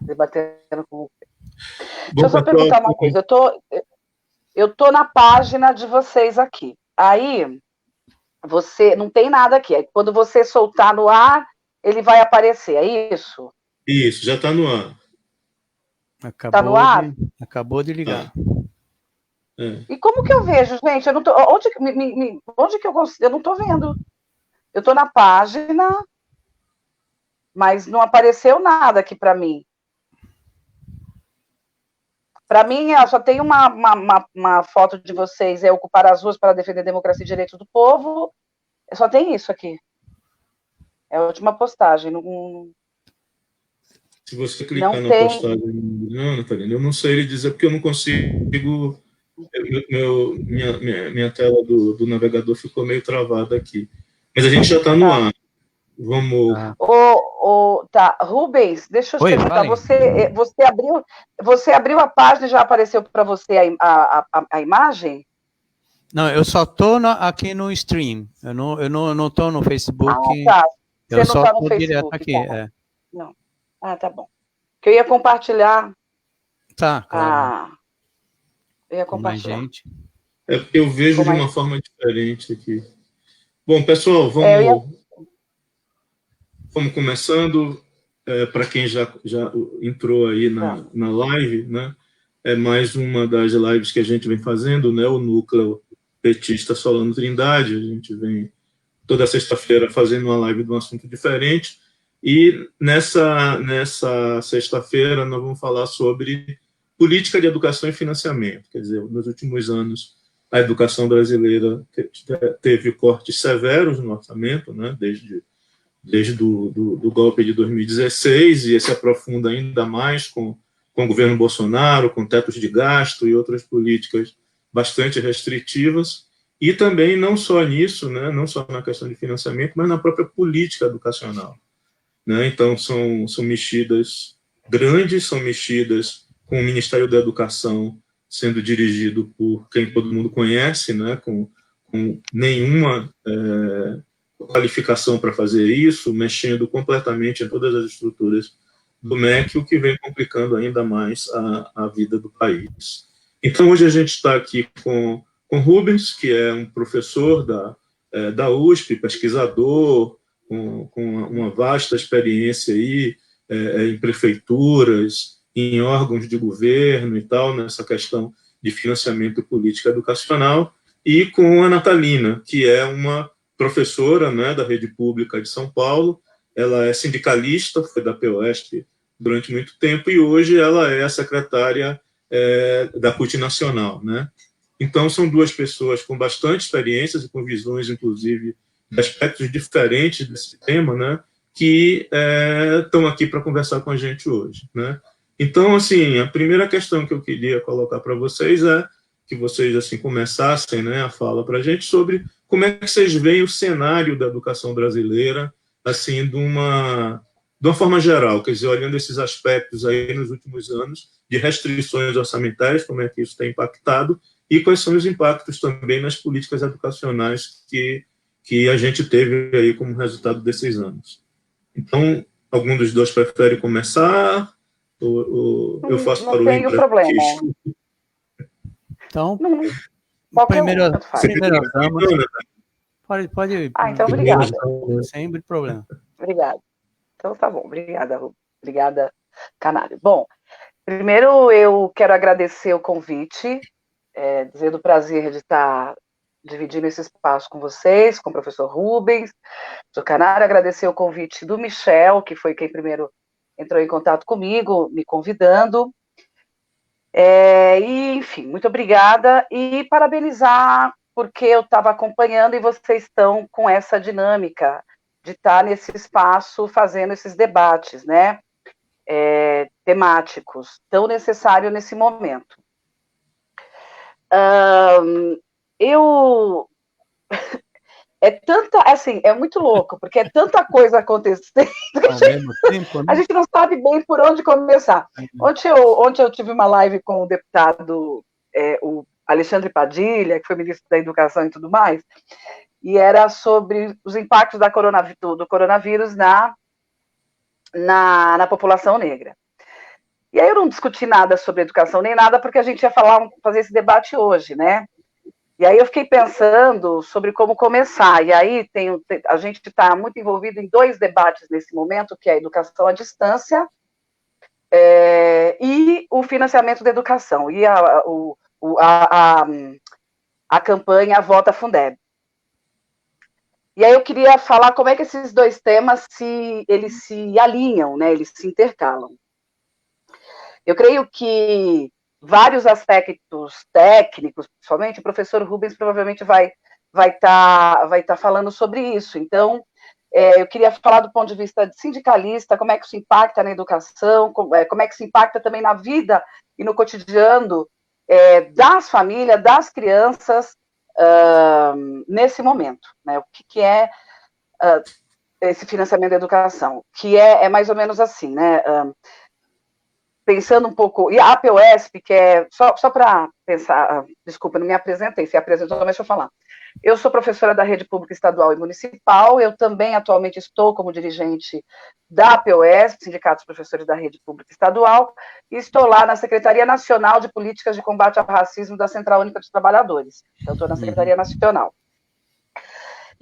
debatendo com você. Bom, Deixa eu só perguntar uma coisa. Eu tô na página de vocês aqui. Aí, você não tem nada aqui. Aí, quando você soltar no ar, ele vai aparecer, é isso? Isso, já está no ar. Tá no ar? Acabou de ligar. E como que eu vejo, gente? Eu não tô, onde que eu consigo? Eu não tô vendo. Eu tô na página, mas não apareceu nada aqui para mim. Para mim, só tem uma foto de vocês, ocupar as ruas para defender a democracia e direitos do povo. Só tem isso aqui. É a última postagem. Não... Se você clicar na postagem, não, Natalina, eu não sei lhe dizer porque eu não consigo. Minha tela do navegador ficou meio travada aqui. Mas a gente já está no ar. Vamos. Tá, Rubens, deixa eu te perguntar. Você abriu a página e já apareceu para você a imagem? Não, eu só estou aqui no stream. Eu não estou no Facebook. Tá. Você eu não está no Facebook. Direto aqui, tá. Não. Tá bom. Que eu ia compartilhar. Tá, claro. Eu ia compartilhar. Mais gente. Eu vejo de uma forma diferente aqui. Bom, pessoal, vamos começando. Para quem já entrou aí na live, né? É mais uma das lives que a gente vem fazendo, né? O Núcleo Petista Solano Trindade. A gente vem toda sexta-feira fazendo uma live de um assunto diferente. E nessa sexta-feira nós vamos falar sobre política de educação e financiamento. Quer dizer, nos últimos anos, a educação brasileira teve cortes severos no orçamento, né? Desde do golpe de 2016, e esse aprofunda ainda mais com o governo Bolsonaro, com tetos de gasto e outras políticas bastante restritivas, e também não só nisso, né, não só na questão de financiamento, mas na própria política educacional. Né? Então, são mexidas grandes, são mexidas com o Ministério da Educação sendo dirigido por quem todo mundo conhece, né, com nenhuma qualificação para fazer isso, mexendo completamente em todas as estruturas do MEC, o que vem complicando ainda mais a vida do país. Então, hoje a gente está aqui com Rubens, que é um professor da USP, pesquisador, com uma vasta experiência aí, em prefeituras, em órgãos de governo e tal, nessa questão de financiamento e política educacional, e com a Natalina, que é uma professora, né, da rede pública de São Paulo. Ela é sindicalista, foi da POSP durante muito tempo, e hoje ela é a secretária da CUT Nacional. Né? Então, são duas pessoas com bastante experiências e com visões, inclusive, de aspectos diferentes desse tema, né, que estão aqui para conversar com a gente hoje. Né? Então, assim, a primeira questão que eu queria colocar para vocês é que vocês assim começassem, né, a fala para a gente sobre como é que vocês veem o cenário da educação brasileira, assim, de uma forma geral, quer dizer, olhando esses aspectos aí nos últimos anos de restrições orçamentárias, como é que isso tem impactado, e quais são os impactos também nas políticas educacionais que a gente teve aí como resultado desses anos. Então, algum dos dois prefere começar? Ou eu faço para o ímpar? Não tem problema. Então, primeira dama. Pode. Então, obrigada. Sem problema. Obrigada. Então, tá bom. Obrigada, Canário. Bom, primeiro eu quero agradecer o convite, dizer do prazer de estar dividindo esse espaço com vocês, com o professor Rubens, do Canário, agradecer o convite do Michel, que foi quem primeiro entrou em contato comigo, me convidando. E, enfim, muito obrigada e parabenizar, porque eu estava acompanhando e vocês estão com essa dinâmica de estar nesse espaço fazendo esses debates, né, temáticos, tão necessário nesse momento. É muito louco, porque é tanta coisa acontecendo que a gente não sabe bem por onde começar. Ontem eu tive uma live com o deputado, o Alexandre Padilha, que foi ministro da Educação e tudo mais, e era sobre os impactos do coronavírus na população negra. E aí eu não discuti nada sobre educação nem nada, porque a gente ia fazer esse debate hoje, né? E aí eu fiquei pensando sobre como começar. E aí a gente está muito envolvido em 2 debates nesse momento, que é a educação à distância e o financiamento da educação, e a campanha Vota Fundeb. E aí eu queria falar como é que esses 2 temas eles se alinham, né? Eles se intercalam. Eu creio que vários aspectos técnicos, principalmente, o professor Rubens provavelmente vai tá falando sobre isso. Então, eu queria falar do ponto de vista de sindicalista, como é que isso impacta na educação, como é que isso impacta também na vida e no cotidiano das famílias, das crianças, nesse momento, né? O que é esse financiamento da educação? Que é mais ou menos assim, né? Pensando um pouco, e a APOESP, que é, só para pensar, desculpa, não me apresentei, se apresentou, mas deixa eu falar. Eu sou professora da rede pública estadual e municipal, eu também atualmente estou como dirigente da APOESP, Sindicato dos Professores da Rede Pública Estadual, e estou lá na Secretaria Nacional de Políticas de Combate ao Racismo da Central Única dos Trabalhadores. Eu estou na Secretaria Nacional.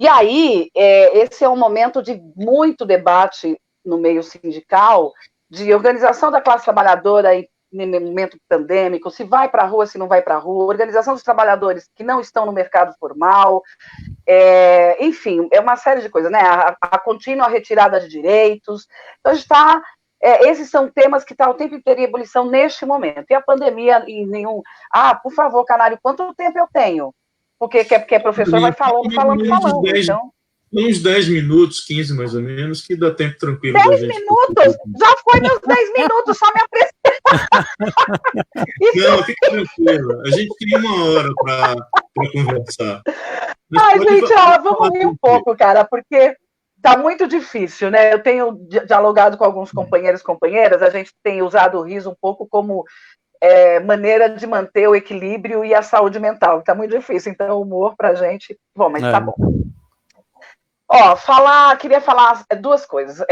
E aí, esse é um momento de muito debate no meio sindical, de organização da classe trabalhadora em momento pandêmico, se vai para a rua, se não vai para a rua, organização dos trabalhadores que não estão no mercado formal, enfim, é uma série de coisas, né? A contínua retirada de direitos. Então, a gente está... esses são temas que estão o tempo inteiro em ebulição neste momento. E a pandemia, e nenhum... por favor, Canário, quanto tempo eu tenho? Porque quer professor vai falando. Então... Uns 10 minutos, 15 mais ou menos, que dá tempo tranquilo. 10 minutos? Já foi meus 10 minutos, só me apresenta. Não, fica tranquilo. A gente tem 1 hora para conversar. Gente, vamos rir um pouco, cara, porque tá muito difícil, né? Eu tenho dialogado com alguns companheiros e companheiras, a gente tem usado o riso um pouco como maneira de manter o equilíbrio e a saúde mental. Tá muito difícil, então o humor pra gente... Bom, mas tá bom. Queria falar 2 coisas.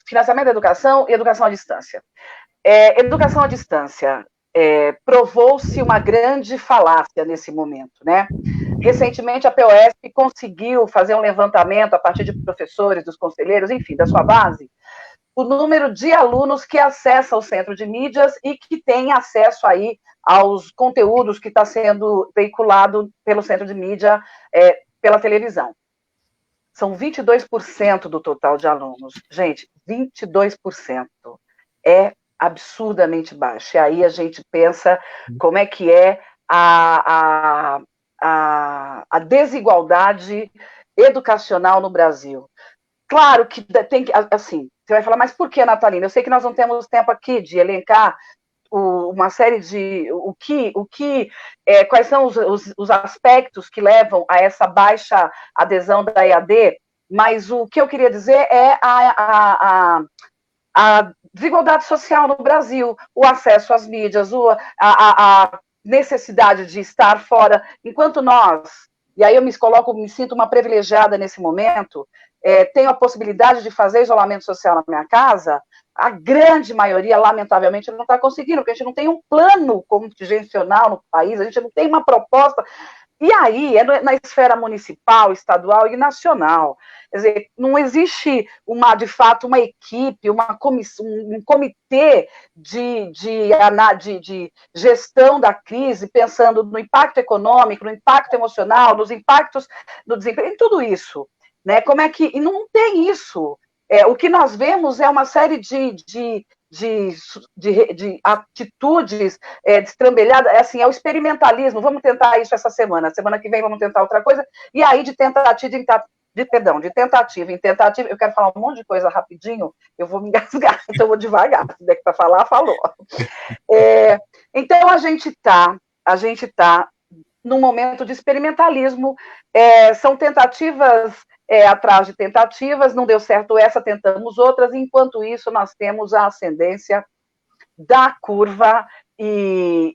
Financiamento da educação e educação à distância. Educação à distância provou-se uma grande falácia nesse momento, né? Recentemente, a POSP conseguiu fazer um levantamento a partir de professores, dos conselheiros, enfim, da sua base, o número de alunos que acessam o centro de mídias e que tem acesso aí aos conteúdos que está sendo veiculado pelo centro de mídia pela televisão. São 22% do total de alunos. Gente, 22%. É absurdamente baixo. E aí a gente pensa como é que é a desigualdade educacional no Brasil. Claro que tem que... Assim, você vai falar, mas por que, Natalina? Eu sei que nós não temos tempo aqui de elencar uma série de... quais são os aspectos que levam a essa baixa adesão da EAD, mas o que eu queria dizer é a desigualdade social no Brasil, o acesso às mídias, a necessidade de estar fora, enquanto nós, e aí eu me sinto uma privilegiada nesse momento, tenho a possibilidade de fazer isolamento social na minha casa, a grande maioria, lamentavelmente, não está conseguindo, porque a gente não tem um plano contingencial no país, a gente não tem uma proposta. E aí, na esfera municipal, estadual e nacional. Quer dizer, não existe, de fato, uma equipe, uma comissão, um comitê de gestão da crise, pensando no impacto econômico, no impacto emocional, nos impactos do desemprego, em tudo isso. Né? Como é que... E não tem isso. O que nós vemos é uma série de atitudes destrambelhadas, assim, é o experimentalismo, vamos tentar isso essa semana que vem vamos tentar outra coisa, e aí de tentativa em tentativa, eu quero falar um monte de coisa rapidinho, eu vou me engasgar, então eu vou devagar, se der para falar, falou. Então a gente tá num momento de experimentalismo, são tentativas atrás de tentativas, não deu certo essa, tentamos outras, enquanto isso nós temos a ascendência da curva e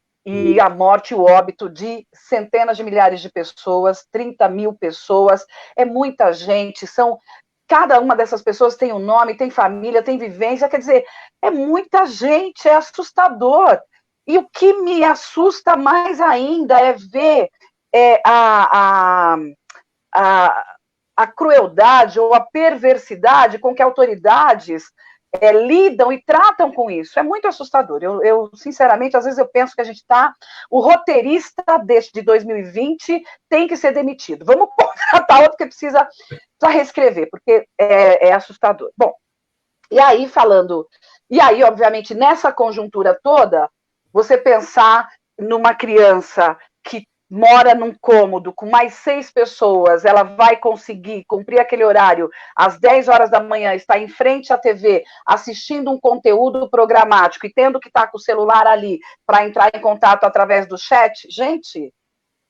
a morte e o óbito de centenas de milhares de pessoas, 30 mil pessoas, é muita gente, são cada uma dessas pessoas tem um nome, tem família, tem vivência, quer dizer, é muita gente, é assustador. E o que me assusta mais ainda é ver a crueldade ou a perversidade com que autoridades lidam e tratam com isso. É muito assustador. Eu, sinceramente, às vezes eu penso que a gente está... O roteirista de 2020 tem que ser demitido. Vamos contratar outro que precisa reescrever, porque é assustador. Bom, e aí falando... E aí, obviamente, nessa conjuntura toda, você pensar numa criança que mora num cômodo com mais 6 pessoas, ela vai conseguir cumprir aquele horário às 10 horas da manhã, estar em frente à TV, assistindo um conteúdo programático e tendo que estar com o celular ali para entrar em contato através do chat, gente,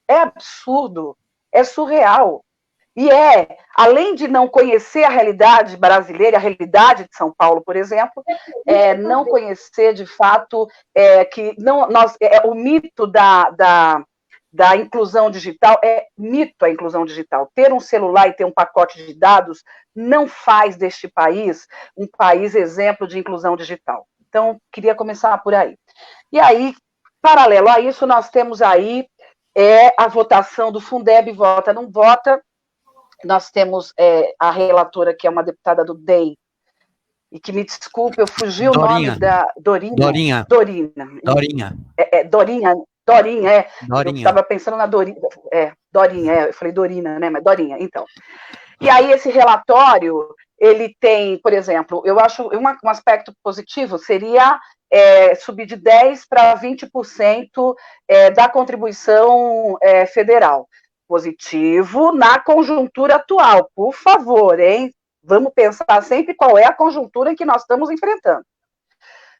é absurdo, é surreal. E além de não conhecer a realidade brasileira, a realidade de São Paulo, por exemplo, não conhecer de fato que o mito da inclusão digital, é mito a inclusão digital. Ter um celular e ter um pacote de dados não faz deste país um país exemplo de inclusão digital. Então, queria começar por aí. E aí, paralelo a isso, nós temos aí a votação do Fundeb, vota, não vota. Nós temos a relatora, que é uma deputada do DEM, e que, me desculpe, eu fugi o nome da... Dorinha. Dorinha. Eu estava pensando na Dorinha. Dorinha, eu falei Dorina, né? Mas Dorinha, então. E aí, esse relatório, ele tem, por exemplo, eu acho um aspecto positivo seria subir de 10% para 20% da contribuição federal. Positivo na conjuntura atual, por favor, hein? Vamos pensar sempre qual é a conjuntura em que nós estamos enfrentando.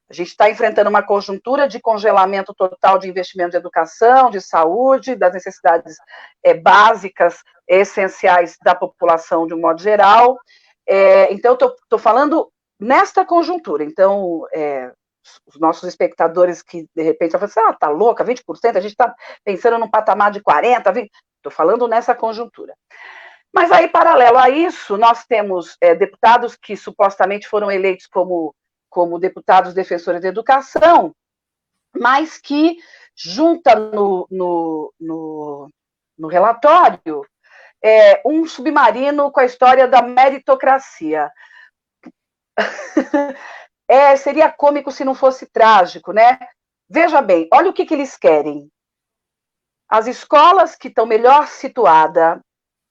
A gente está enfrentando uma conjuntura de congelamento total de investimento de educação, de saúde, das necessidades básicas, essenciais da população de um modo geral. Então, estou falando nesta conjuntura. Então, os nossos espectadores que, de repente, vão falar assim, tá louca, 20%, a gente está pensando num patamar de 40%, 20%. Estou falando nessa conjuntura. Mas aí, paralelo a isso, nós temos deputados que supostamente foram eleitos como deputados defensores da educação, mas que junta no relatório um submarino com a história da meritocracia. Seria cômico se não fosse trágico, né? Veja bem, olha o que eles querem. As escolas que estão melhor situadas,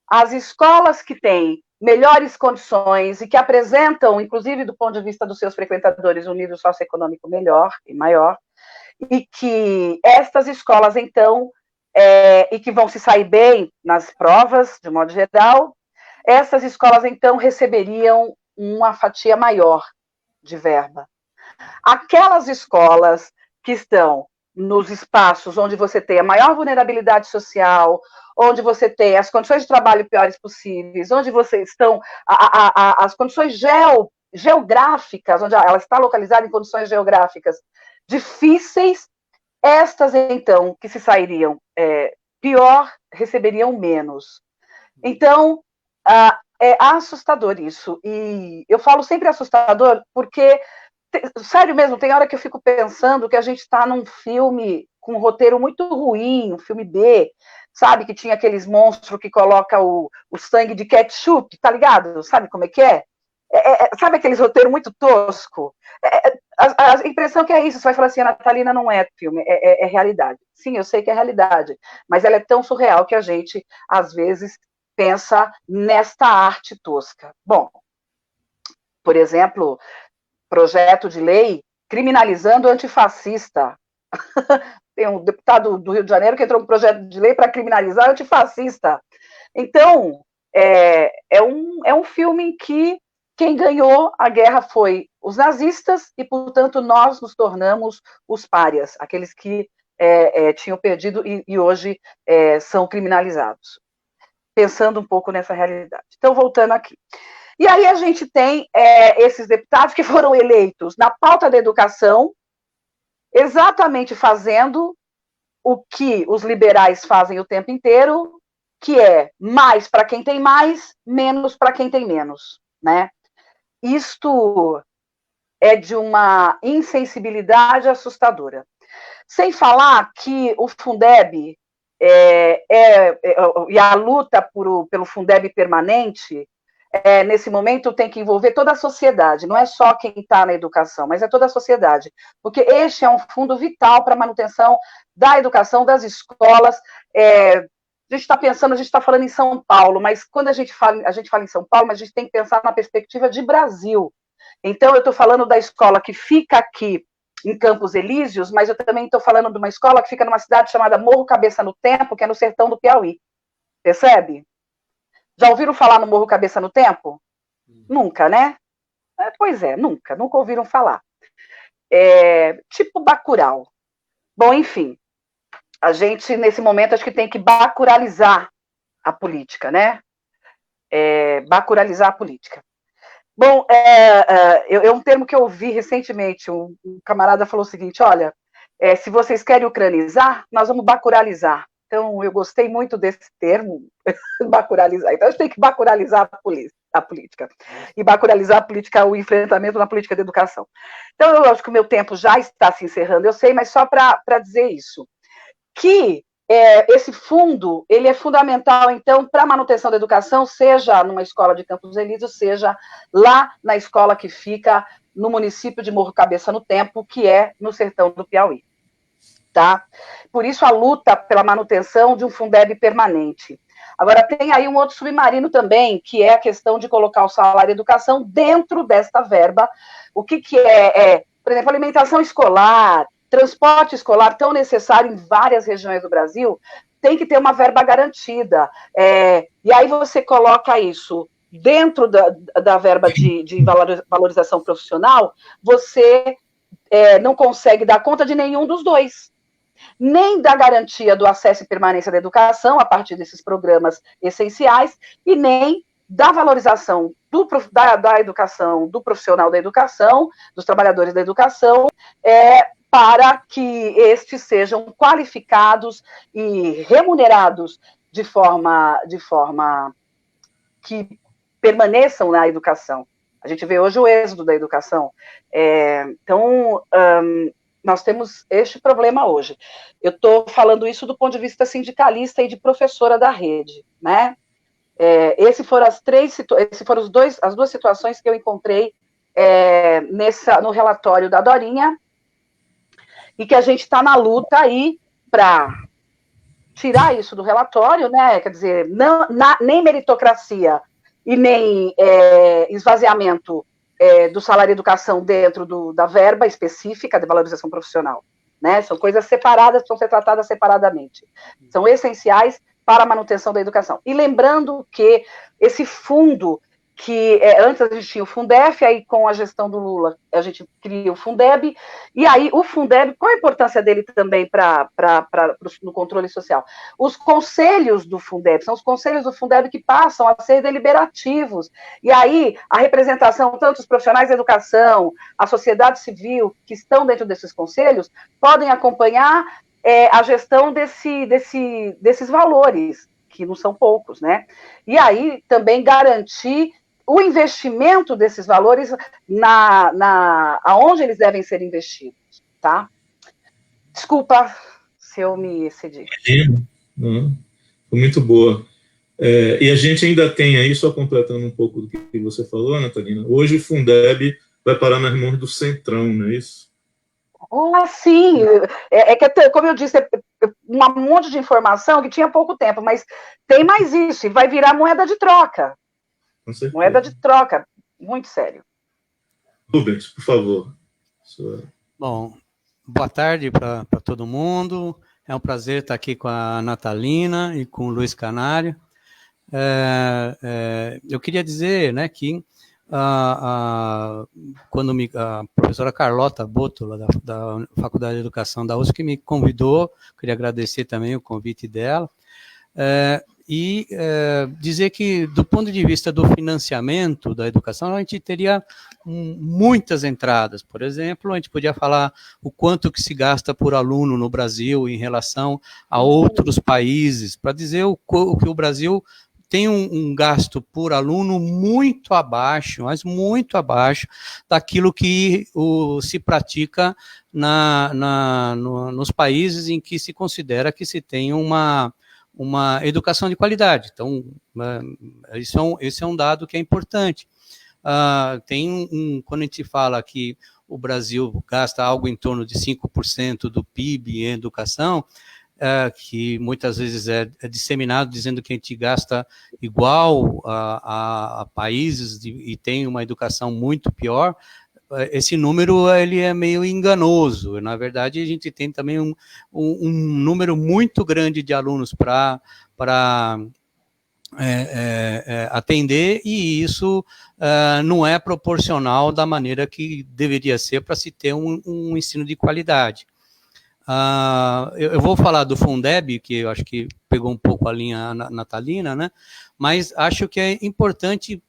as escolas que têm melhores condições e que apresentam, inclusive do ponto de vista dos seus frequentadores, um nível socioeconômico melhor e maior, e que estas escolas, então, e que vão se sair bem nas provas, de modo geral, essas escolas, então, receberiam uma fatia maior de verba. Aquelas escolas que estão nos espaços onde você tem a maior vulnerabilidade social, onde você tem as condições de trabalho piores possíveis, onde você estão as condições geográficas, onde ela está localizada em condições geográficas difíceis, estas, então, que se sairiam pior, receberiam menos. Então, é assustador isso. E eu falo sempre assustador porque, sério mesmo, tem hora que eu fico pensando que a gente está num filme com um roteiro muito ruim, um filme B, sabe, que tinha aqueles monstros que coloca o sangue de ketchup, tá ligado? Sabe como é que é? Sabe aqueles roteiros muito tosco? A impressão que é isso, você vai falar assim, a Natalina não é filme, é realidade. Sim, eu sei que é realidade, mas ela é tão surreal que a gente, às vezes, pensa nesta arte tosca. Bom, por exemplo, projeto de lei criminalizando antifascista. Tem um deputado do Rio de Janeiro que entrou com um projeto de lei para criminalizar antifascista. Então, é um filme em que quem ganhou a guerra foi os nazistas e, portanto, nós nos tornamos os párias, aqueles que tinham perdido e hoje são criminalizados. Pensando um pouco nessa realidade. Então, voltando aqui. E aí a gente tem esses deputados que foram eleitos na pauta da educação, exatamente fazendo o que os liberais fazem o tempo inteiro, que é mais para quem tem mais, menos para quem tem menos. né? Isto é de uma insensibilidade assustadora. Sem falar que o Fundeb e a luta pelo Fundeb permanente, nesse momento tem que envolver toda a sociedade, não é só quem está na educação, mas é toda a sociedade, porque este é um fundo vital para a manutenção da educação, das escolas. A gente está pensando, a gente está falando em São Paulo, mas quando a gente fala em São Paulo, mas a gente tem que pensar na perspectiva de Brasil. Então, eu estou falando da escola que fica aqui em Campos Elíseos, mas eu também estou falando de uma escola que fica numa cidade chamada Morro Cabeça no Tempo, que é no sertão do Piauí. Percebe? Já ouviram falar no Morro Cabeça no Tempo? Nunca, né? Pois é, nunca ouviram falar. Tipo Bacurau. Bom, enfim, a gente, nesse momento, acho que tem que bacuralizar a política, né? Bacuralizar a política. Bom, é um termo que eu ouvi recentemente, um camarada falou o seguinte, olha, se vocês querem ucranizar, nós vamos bacuralizar. Então, eu gostei muito desse termo, bacuralizar. Então, a gente tem que bacuralizar a política. E bacuralizar a política, o enfrentamento na política de educação. Então, eu acho que o meu tempo já está se encerrando, eu sei, mas só para dizer isso. Que esse fundo, ele é fundamental, então, para a manutenção da educação, seja numa escola de Campos Elíseos, seja lá na escola que fica no município de Morro Cabeça no Tempo, que é no sertão do Piauí. Tá? Por isso, a luta pela manutenção de um Fundeb permanente. Agora, tem aí um outro submarino também, que é a questão de colocar o salário educação dentro desta verba. O que por exemplo, alimentação escolar, transporte escolar, tão necessário em várias regiões do Brasil, tem que ter uma verba garantida. E aí você coloca isso dentro da verba de valorização profissional, você não consegue dar conta de nenhum dos dois. Nem da garantia do acesso e permanência da educação, a partir desses programas essenciais, e nem da valorização da educação, do profissional da educação, dos trabalhadores da educação, para que estes sejam qualificados e remunerados de forma que permaneçam na educação. A gente vê hoje o êxodo da educação. Então, nós temos este problema hoje. Eu estou falando isso do ponto de vista sindicalista e de professora da rede, né? Essas foram as duas situações que eu encontrei no relatório da Dorinha, e que a gente está na luta aí para tirar isso do relatório, né? Quer dizer, nem meritocracia e nem esvaziamento do salário e educação dentro da verba específica de valorização profissional, né? São coisas separadas, precisam ser tratadas separadamente. São essenciais para a manutenção da educação. E lembrando que esse fundo, que antes a gente tinha o Fundef, aí com a gestão do Lula a gente cria o Fundeb, e aí o Fundeb, qual a importância dele também no controle social? Os conselhos do Fundeb, são os conselhos do Fundeb que passam a ser deliberativos, e aí a representação, tanto os profissionais da educação, a sociedade civil, que estão dentro desses conselhos, podem acompanhar a gestão desses valores, que não são poucos, né? E aí também garantir o investimento desses valores aonde eles devem ser investidos, tá? Desculpa se eu me excedi. Foi muito boa. E a gente ainda tem aí, só completando um pouco do que você falou, Natalina, hoje o Fundeb vai parar nas mãos do Centrão, não é isso? Sim, como eu disse, um monte de informação que tinha pouco tempo, mas tem mais isso, e vai virar moeda de troca. Moeda de troca, muito sério. Rubens, por favor. Bom, boa tarde para todo mundo. É um prazer estar aqui com a Natalina e com o Luiz Canário. Eu queria dizer, né, que quando a professora Carlota Bottola, da Faculdade de Educação da USP, me convidou, queria agradecer também o convite dela, e dizer que, do ponto de vista do financiamento da educação, a gente teria muitas entradas. Por exemplo, a gente podia falar o quanto que se gasta por aluno no Brasil em relação a outros países, para dizer o que o Brasil tem um gasto por aluno muito abaixo, mas muito abaixo daquilo que se pratica nos países em que se considera que se tem uma educação de qualidade. Então, esse é um dado que é importante. Quando a gente fala que o Brasil gasta algo em torno de 5% do PIB em educação, que muitas vezes é disseminado dizendo que a gente gasta igual a países e tem uma educação muito pior. Esse número ele é meio enganoso. Na verdade, a gente tem também um número muito grande de alunos para atender, e isso não é proporcional da maneira que deveria ser para se ter um ensino de qualidade. Eu vou falar do Fundeb, que eu acho que pegou um pouco a linha natalina, né? Mas acho que é importante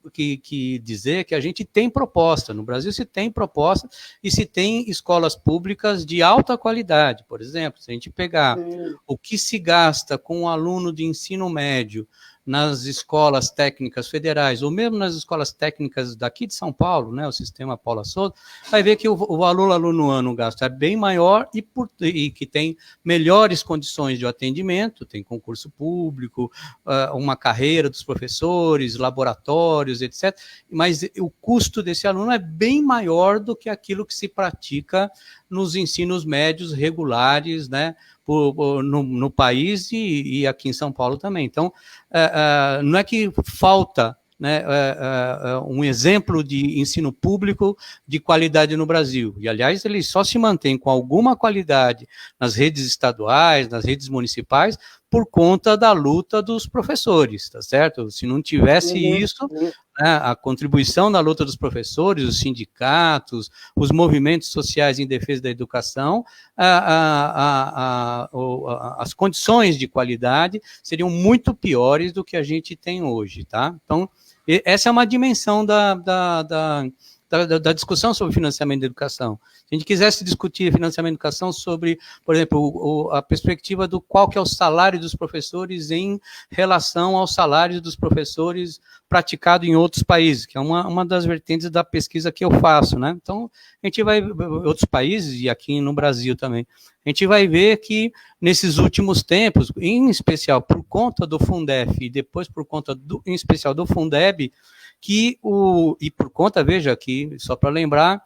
dizer que a gente tem proposta. No Brasil se tem proposta e se tem escolas públicas de alta qualidade. Por exemplo, se a gente pegar o que se gasta com um aluno de ensino médio nas escolas técnicas federais, ou mesmo nas escolas técnicas daqui de São Paulo, né, o sistema Paula Souza, vai ver que o valor aluno ano gasto é bem maior e que tem melhores condições de atendimento, tem concurso público, uma carreira dos professores, laboratórios, etc. Mas o custo desse aluno é bem maior do que aquilo que se pratica nos ensinos médios regulares, né, no país e aqui em São Paulo também. Então, não é que falta, né, um exemplo de ensino público de qualidade no Brasil. E, aliás, ele só se mantém com alguma qualidade nas redes estaduais, nas redes municipais, por conta da luta dos professores, tá certo? Se não tivesse isso, né, a contribuição da luta dos professores, os sindicatos, os movimentos sociais em defesa da educação, as condições de qualidade seriam muito piores do que a gente tem hoje, tá? Então, essa é uma dimensão da discussão sobre financiamento da educação. Se a gente quisesse discutir financiamento da educação sobre, por exemplo, a perspectiva do qual que é o salário dos professores em relação aos salários dos professores praticado em outros países, que é uma das vertentes da pesquisa que eu faço, né? Então, a gente vai, outros países, e aqui no Brasil também, a gente vai ver que nesses últimos tempos, em especial por conta do Fundef e depois por conta, em especial, do Fundeb, e por conta, veja aqui, só para lembrar,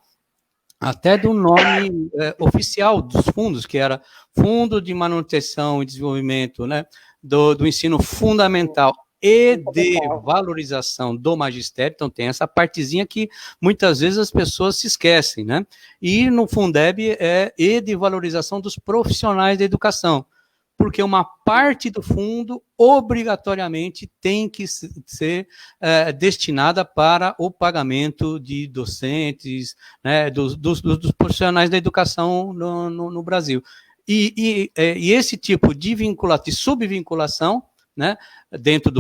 até do nome oficial dos fundos, que era Fundo de Manutenção e Desenvolvimento, né, do Ensino Fundamental e de Valorização do Magistério. Então, tem essa partezinha que muitas vezes as pessoas se esquecem, né? E no Fundeb e de Valorização dos Profissionais da Educação, porque uma parte do fundo obrigatoriamente tem que ser destinada para o pagamento de docentes, né, dos profissionais da educação no Brasil. E esse tipo de subvinculação, né, dentro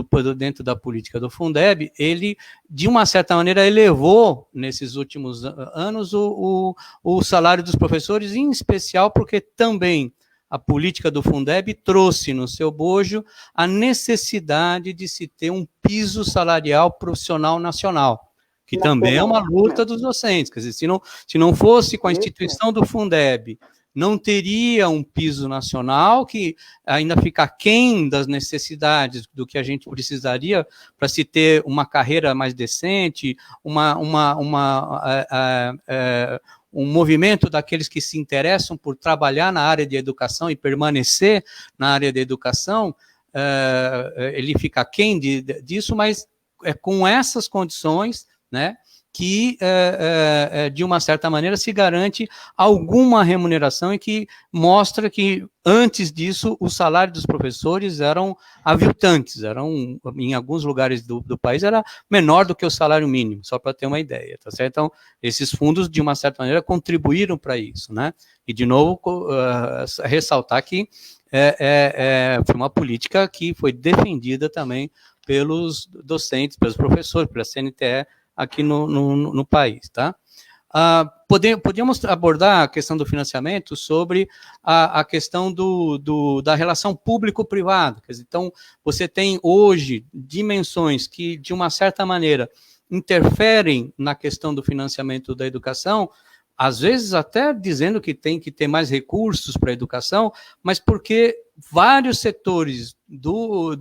da política do Fundeb, ele, de uma certa maneira, elevou, nesses últimos anos, o salário dos professores, em especial porque também a política do Fundeb trouxe no seu bojo a necessidade de se ter um piso salarial profissional nacional, que também é uma luta dos docentes. Quer dizer, se não fosse com a instituição do Fundeb, não teria um piso nacional que ainda fica aquém das necessidades do que a gente precisaria para se ter uma carreira mais decente, um movimento daqueles que se interessam por trabalhar na área de educação e permanecer na área de educação, ele fica aquém disso, mas é com essas condições, né, que, de uma certa maneira, se garante alguma remuneração e que mostra que, antes disso, o salário dos professores eram aviltantes, em alguns lugares do país, era menor do que o salário mínimo, só para ter uma ideia, tá certo? Então, esses fundos, de uma certa maneira, contribuíram para isso, né? E, de novo, ressaltar que foi uma política que foi defendida também pelos docentes, pelos professores, pela CNTE, aqui no país, tá? Podíamos abordar a questão do financiamento sobre a questão da relação público-privado. Então, você tem hoje dimensões que, de uma certa maneira, interferem na questão do financiamento da educação, às vezes até dizendo que tem que ter mais recursos para a educação, mas porque vários setores do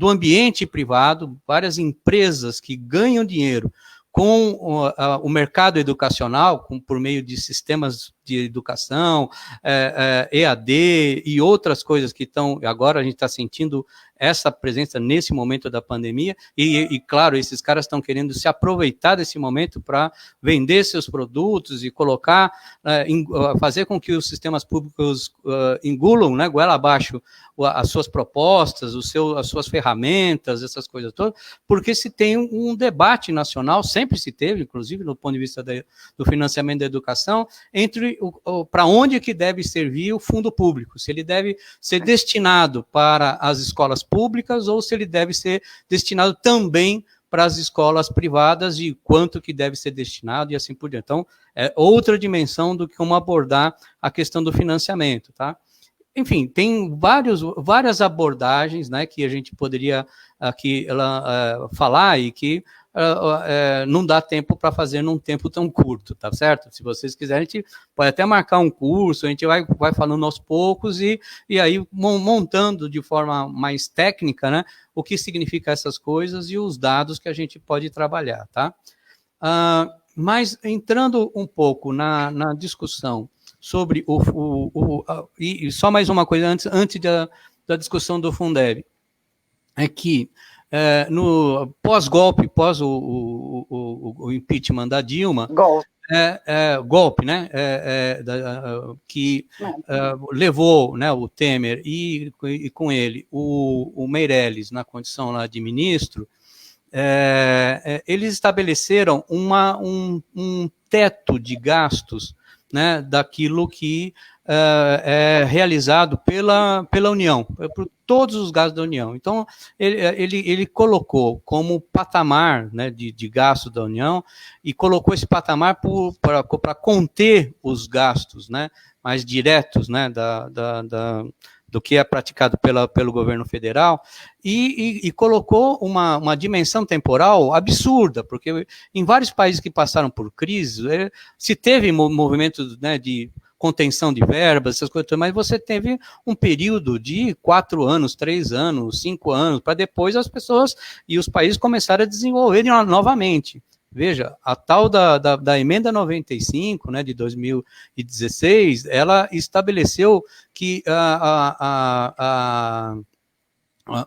ambiente privado, várias empresas que ganham dinheiro com o mercado educacional, por meio de sistemas de educação, EAD e outras coisas que estão, agora a gente está sentindo essa presença nesse momento da pandemia, e claro, esses caras estão querendo se aproveitar desse momento para vender seus produtos e colocar, fazer com que os sistemas públicos engulam, né, goela abaixo, as suas propostas, as suas ferramentas, essas coisas todas, porque se tem um debate nacional, sempre se teve, inclusive no ponto de vista do financiamento da educação, entre para onde que deve servir o fundo público, se ele deve ser destinado para as escolas públicas ou se ele deve ser destinado também para as escolas privadas e quanto que deve ser destinado e assim por diante. Então, é outra dimensão do que como abordar a questão do financiamento, tá? Enfim, tem várias abordagens, né, que a gente poderia aqui falar e que não dá tempo para fazer num tempo tão curto, tá certo? Se vocês quiserem, a gente pode até marcar um curso, a gente vai falando aos poucos e aí montando de forma mais técnica, né, o que significa essas coisas e os dados que a gente pode trabalhar, tá? Mas entrando um pouco na discussão sobre e só mais uma coisa antes da discussão do Fundeb, é que no pós-golpe, pós o impeachment da Dilma, golpe, né, que levou, né, o Temer e com ele o Meirelles na condição lá de ministro, eles estabeleceram um teto de gastos, né, daquilo que é realizado pela União, por todos os gastos da União. Então, ele colocou como patamar, né, de gasto da União, e colocou esse patamar para conter os gastos, né, mais diretos, né, do que é praticado pelo governo federal, e colocou uma dimensão temporal absurda, porque em vários países que passaram por crise, se teve movimento, né, de contenção de verbas, essas coisas, mas você teve um período de 4 anos, 3 anos, 5 anos, para depois as pessoas e os países começarem a desenvolver novamente. Veja, a tal da emenda 95, né, de 2016, ela estabeleceu que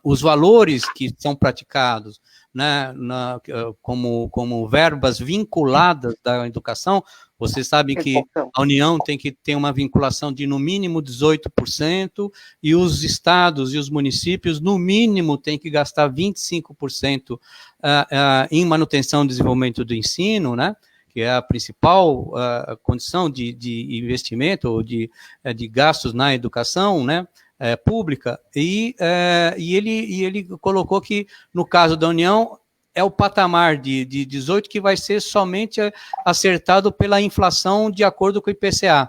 os valores que são praticados, né, como verbas vinculadas da educação, você sabe que a União tem que ter uma vinculação de no mínimo 18%, e os estados e os municípios, no mínimo, têm que gastar 25% em manutenção e desenvolvimento do ensino, né, que é a principal condição de investimento ou de gastos na educação, né, pública, e ele colocou que, no caso da União, é o patamar de 18 que vai ser somente acertado pela inflação de acordo com o IPCA.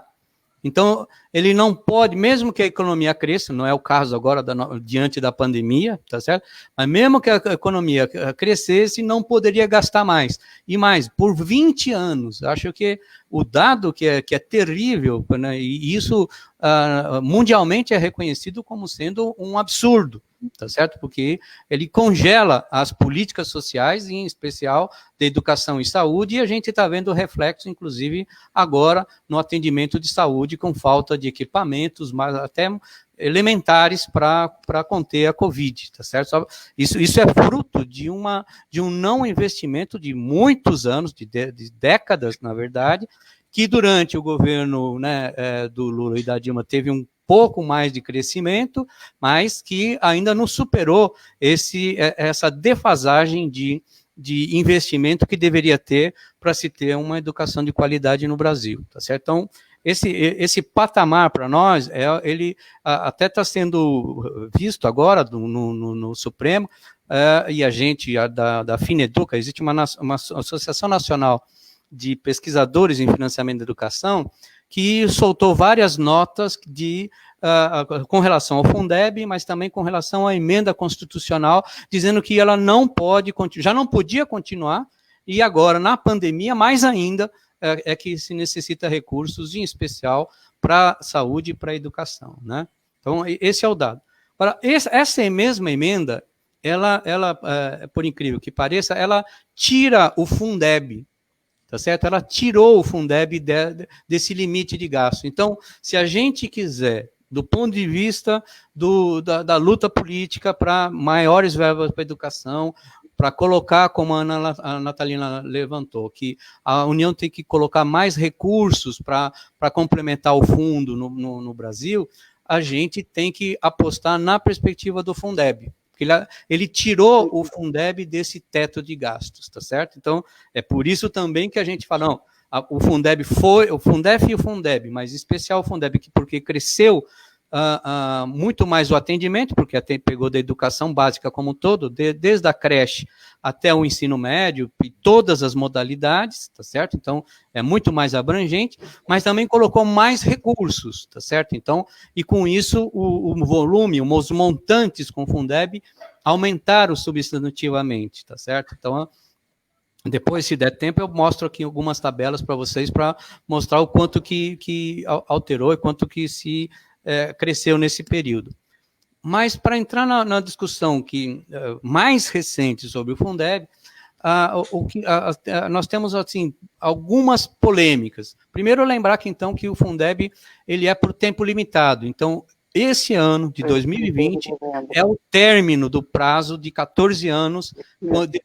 Então, ele não pode, mesmo que a economia cresça, não é o caso agora diante da pandemia, tá certo? Mas mesmo que a economia crescesse, não poderia gastar mais. E mais, por 20 anos, acho que o dado que é terrível, né, e isso mundialmente é reconhecido como sendo um absurdo, tá certo? Porque ele congela as políticas sociais, em especial da educação e saúde, e a gente está vendo reflexo, inclusive, agora no atendimento de saúde, com falta de equipamentos, mas até elementares para conter a Covid, tá certo? Isso é fruto de um não investimento de muitos anos, de décadas, na verdade, que durante o governo, né, do Lula e da Dilma teve um pouco mais de crescimento, mas que ainda não superou essa defasagem de investimento que deveria ter para se ter uma educação de qualidade no Brasil, tá certo? Então, esse patamar para nós, ele até está sendo visto agora no Supremo, e a gente, da FINEDUCA, existe uma Associação Nacional de Pesquisadores em Financiamento da Educação, que soltou várias notas com relação ao Fundeb, mas também com relação à emenda constitucional, dizendo que ela não pode, já não podia continuar, e agora, na pandemia, mais ainda, é que se necessita recursos, em especial, para a saúde e para a educação, né? Então, esse é o dado. Agora, essa mesma emenda, ela, por incrível que pareça, ela tira o Fundeb, tá certo? Ela tirou o Fundeb desse limite de gasto. Então, se a gente quiser, do ponto de vista da luta política para maiores verbas para a educação, para colocar, como a Natalina levantou, que a União tem que colocar mais recursos para complementar o fundo no Brasil, a gente tem que apostar na perspectiva do Fundeb. Ele tirou o Fundeb desse teto de gastos, tá certo? Então, é por isso também que a gente fala, não, o Fundeb foi, o Fundef e o Fundeb, mas em especial o Fundeb, porque cresceu muito mais o atendimento, porque até pegou da educação básica como um todo, desde a creche até o ensino médio, e todas as modalidades, tá certo? Então, é muito mais abrangente, mas também colocou mais recursos, tá certo? Então, e com isso, o volume, os montantes com o Fundeb aumentaram substantivamente, tá certo? Então, depois, se der tempo, eu mostro aqui algumas tabelas para vocês, para mostrar o quanto que alterou e quanto que se cresceu nesse período. Mas, para entrar na discussão mais recente sobre o Fundeb, nós temos assim, algumas polêmicas. Primeiro, lembrar que, então, que o Fundeb ele é por tempo limitado. Então, esse ano de 2020 é o término do prazo de 14 anos,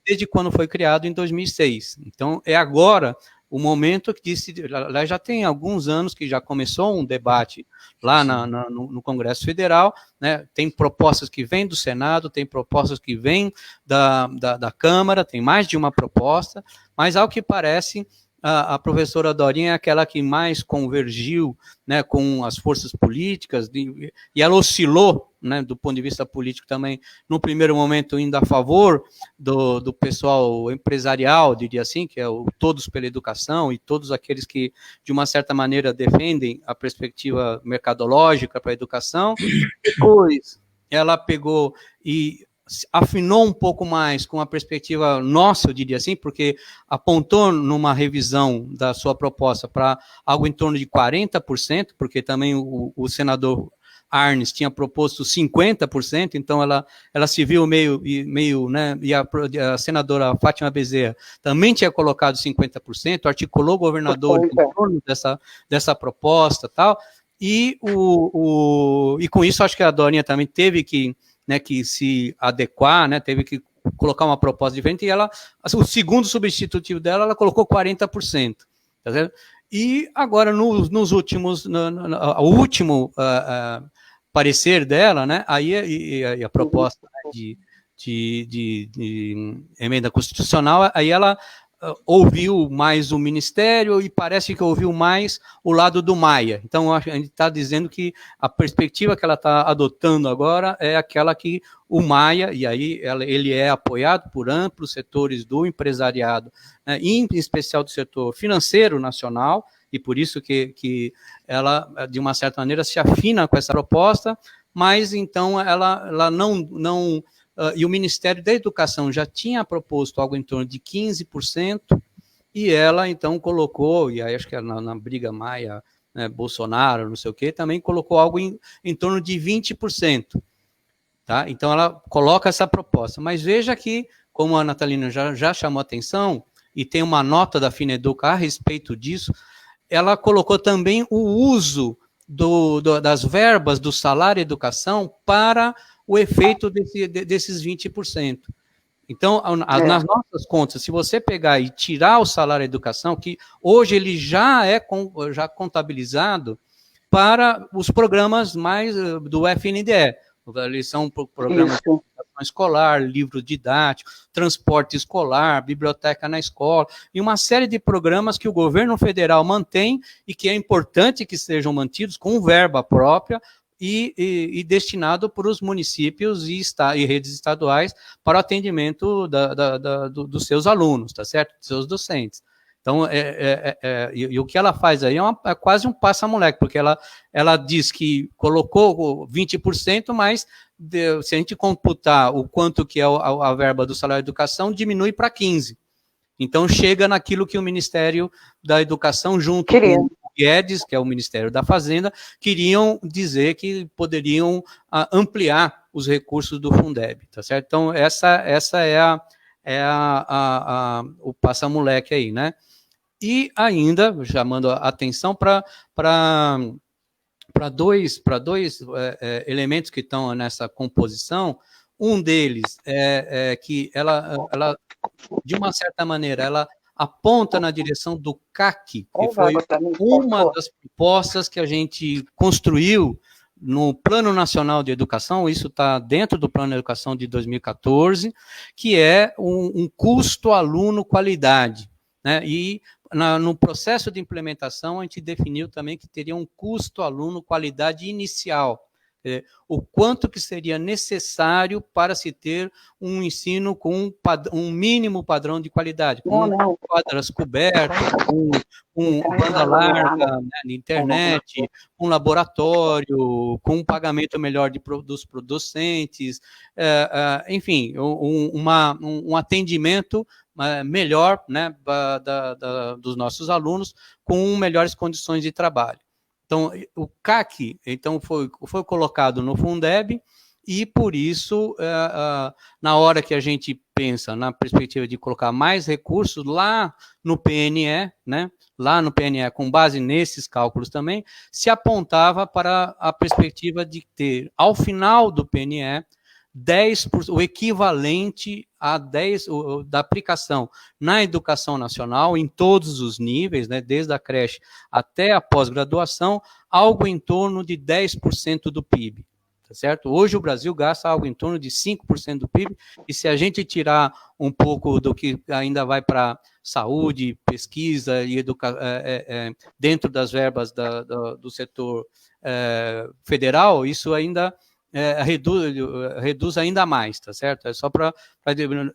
desde quando foi criado em 2006. Então, é agora o momento que lá já tem alguns anos que já começou um debate lá no Congresso Federal, né? Tem propostas que vêm do Senado, tem propostas que vêm da Câmara, tem mais de uma proposta, mas ao que parece, a professora Dorinha é aquela que mais convergiu, né, com as forças políticas, e ela oscilou, né, do ponto de vista político também, no primeiro momento indo a favor do pessoal empresarial, diria assim, que é o Todos pela Educação, e todos aqueles que, de uma certa maneira, defendem a perspectiva mercadológica para a educação. Depois, ela pegou e afinou um pouco mais com a perspectiva nossa, eu diria assim, porque apontou numa revisão da sua proposta para algo em torno de 40%, porque também o senador Arnes tinha proposto 50%, então ela se viu meio, né, e a senadora Fátima Bezerra também tinha colocado 50%, articulou o governador em torno dessa proposta, tal, e com isso acho que a Dorinha também teve que se adequar, né, teve que colocar uma proposta diferente, e o segundo substitutivo dela, ela colocou 40%, tá certo? E agora, nos últimos, o último parecer dela, né, aí a proposta de emenda constitucional, aí ela ouviu mais o Ministério e parece que ouviu mais o lado do Maia. Então, a gente está dizendo que a perspectiva que ela está adotando agora é aquela que o Maia, e aí ele é apoiado por amplos setores do empresariado, né, em especial do setor financeiro nacional, e por isso que ela, de uma certa maneira, se afina com essa proposta, mas então ela não e o Ministério da Educação já tinha proposto algo em torno de 15%, e ela, então, colocou, e aí acho que na briga Maia, né, Bolsonaro, não sei o quê, também colocou algo em torno de 20%. Tá? Então, ela coloca essa proposta. Mas veja que, como a Natalina já chamou a atenção, e tem uma nota da FINEDUCA a respeito disso, ela colocou também o uso das verbas do salário educação para o efeito desses 20%. Então, nas nossas contas, se você pegar e tirar o salário educação, que hoje ele já é contabilizado para os programas mais do FNDE, eles são programas de educação escolar, livro didático, transporte escolar, biblioteca na escola, e uma série de programas que o governo federal mantém e que é importante que sejam mantidos com verba própria, e destinado para os municípios e redes estaduais para o atendimento dos seus alunos, tá certo? Dos seus docentes. Então, e o que ela faz aí é quase um passa-moleque, porque ela diz que colocou 20%, mas se a gente computar o quanto que é a verba do salário de educação, diminui para 15%. Então, chega naquilo que o Ministério da Educação, junto com o Guedes, que é o Ministério da Fazenda, queriam dizer que poderiam ampliar os recursos do Fundeb, tá certo? Então, essa é o passa-moleque aí, né? E ainda, chamando a atenção para dois elementos que estão nessa composição. Um deles é que ela, de uma certa maneira, ela aponta na direção do CAC, que foi uma das propostas que a gente construiu no Plano Nacional de Educação. Isso está dentro do Plano de Educação de 2014, que é um custo aluno qualidade, né? E no processo de implementação, a gente definiu também que teria um custo aluno qualidade inicial, o quanto que seria necessário para se ter um ensino com um mínimo padrão de qualidade, com quadras cobertas, com banda larga, né, na internet, um laboratório, com um pagamento melhor dos docentes, enfim, um atendimento melhor, né, dos nossos alunos, com melhores condições de trabalho. Então, o CAC foi colocado no Fundeb, e por isso, na hora que a gente pensa na perspectiva de colocar mais recursos lá no PNE, né, lá no PNE, com base nesses cálculos também, se apontava para a perspectiva de ter, ao final do PNE, 10%, o equivalente a 10% da aplicação na educação nacional, em todos os níveis, né, desde a creche até a pós-graduação, algo em torno de 10% do PIB. Tá certo? Hoje o Brasil gasta algo em torno de 5% do PIB, e se a gente tirar um pouco do que ainda vai para saúde, pesquisa e dentro das verbas do setor federal, isso ainda reduz ainda mais, tá certo? É só para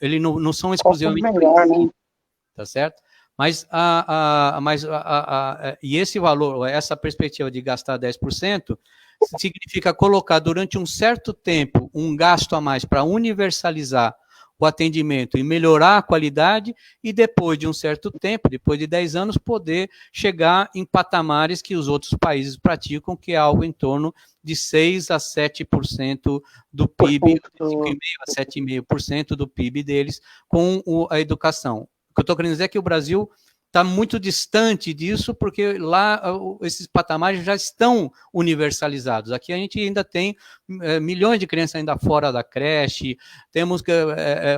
ele não são exclusivamente melhor, né? Tá certo? Mas e esse valor, essa perspectiva de gastar 10%, significa colocar durante um certo tempo um gasto a mais para universalizar o atendimento e melhorar a qualidade, e depois de um certo tempo, depois de 10 anos, poder chegar em patamares que os outros países praticam, que é algo em torno de 6% a 7% do PIB, 5,5% a 7,5% do PIB deles com a educação. O que eu estou querendo dizer é que o Brasil está muito distante disso, porque lá esses patamares já estão universalizados. Aqui a gente ainda tem milhões de crianças ainda fora da creche, temos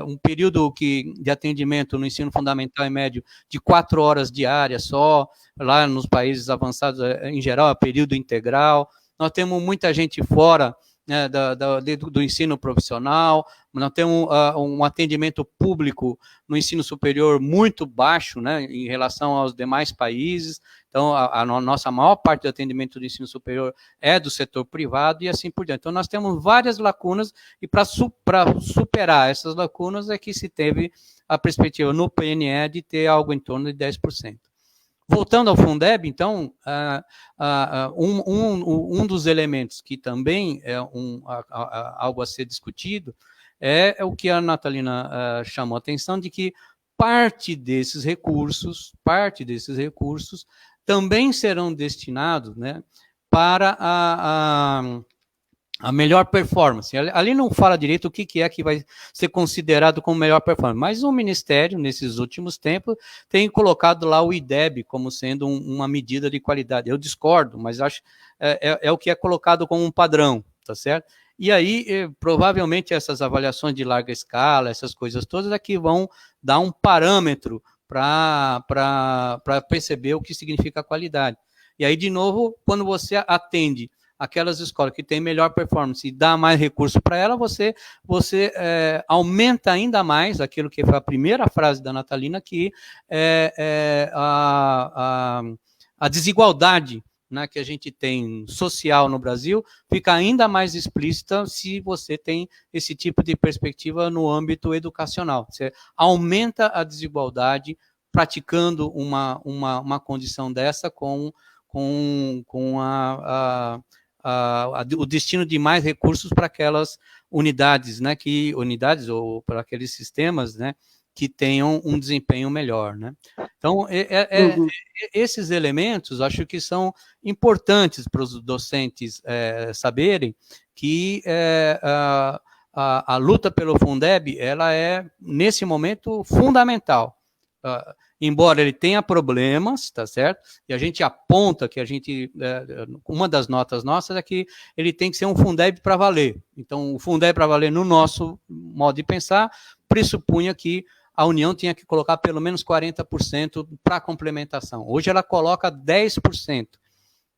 um período de atendimento no ensino fundamental e médio de 4 horas diárias só, lá nos países avançados, em geral, é período integral. Nós temos muita gente fora, né, do ensino profissional. Nós temos um atendimento público no ensino superior muito baixo, né, em relação aos demais países. Então, a nossa maior parte do atendimento do ensino superior é do setor privado, e assim por diante. Então, nós temos várias lacunas, e para superar essas lacunas é que se teve a perspectiva no PNE de ter algo em torno de 10%. Voltando ao Fundeb, então, um dos elementos que também é algo a ser discutido é o que a Natalina chamou a atenção, de que parte desses recursos também serão destinados, né, para a melhor performance. Ali não fala direito o que é que vai ser considerado como melhor performance, mas o Ministério, nesses últimos tempos, tem colocado lá o IDEB como sendo uma medida de qualidade. Eu discordo, mas acho é o que é colocado como um padrão, tá certo? E aí, provavelmente, essas avaliações de larga escala, essas coisas todas, é que vão dar um parâmetro para perceber o que significa qualidade. E aí, de novo, quando você atende aquelas escolas que têm melhor performance e dá mais recurso para ela, você aumenta ainda mais aquilo que foi a primeira frase da Natalina, que a desigualdade, né, que a gente tem social no Brasil fica ainda mais explícita se você tem esse tipo de perspectiva no âmbito educacional. Você aumenta a desigualdade praticando uma condição dessa com o destino de mais recursos para aquelas unidades, né, unidades ou para aqueles sistemas, né, que tenham um desempenho melhor, né? Então, esses elementos, acho que são importantes para os docentes saberem que a luta pelo Fundeb, ela é, nesse momento, fundamental. Embora ele tenha problemas, tá certo? E a gente aponta que uma das notas nossas é que ele tem que ser um Fundeb para valer. Então, o Fundeb para valer, no nosso modo de pensar, pressupunha que a União tinha que colocar pelo menos 40% para complementação. Hoje ela coloca 10%.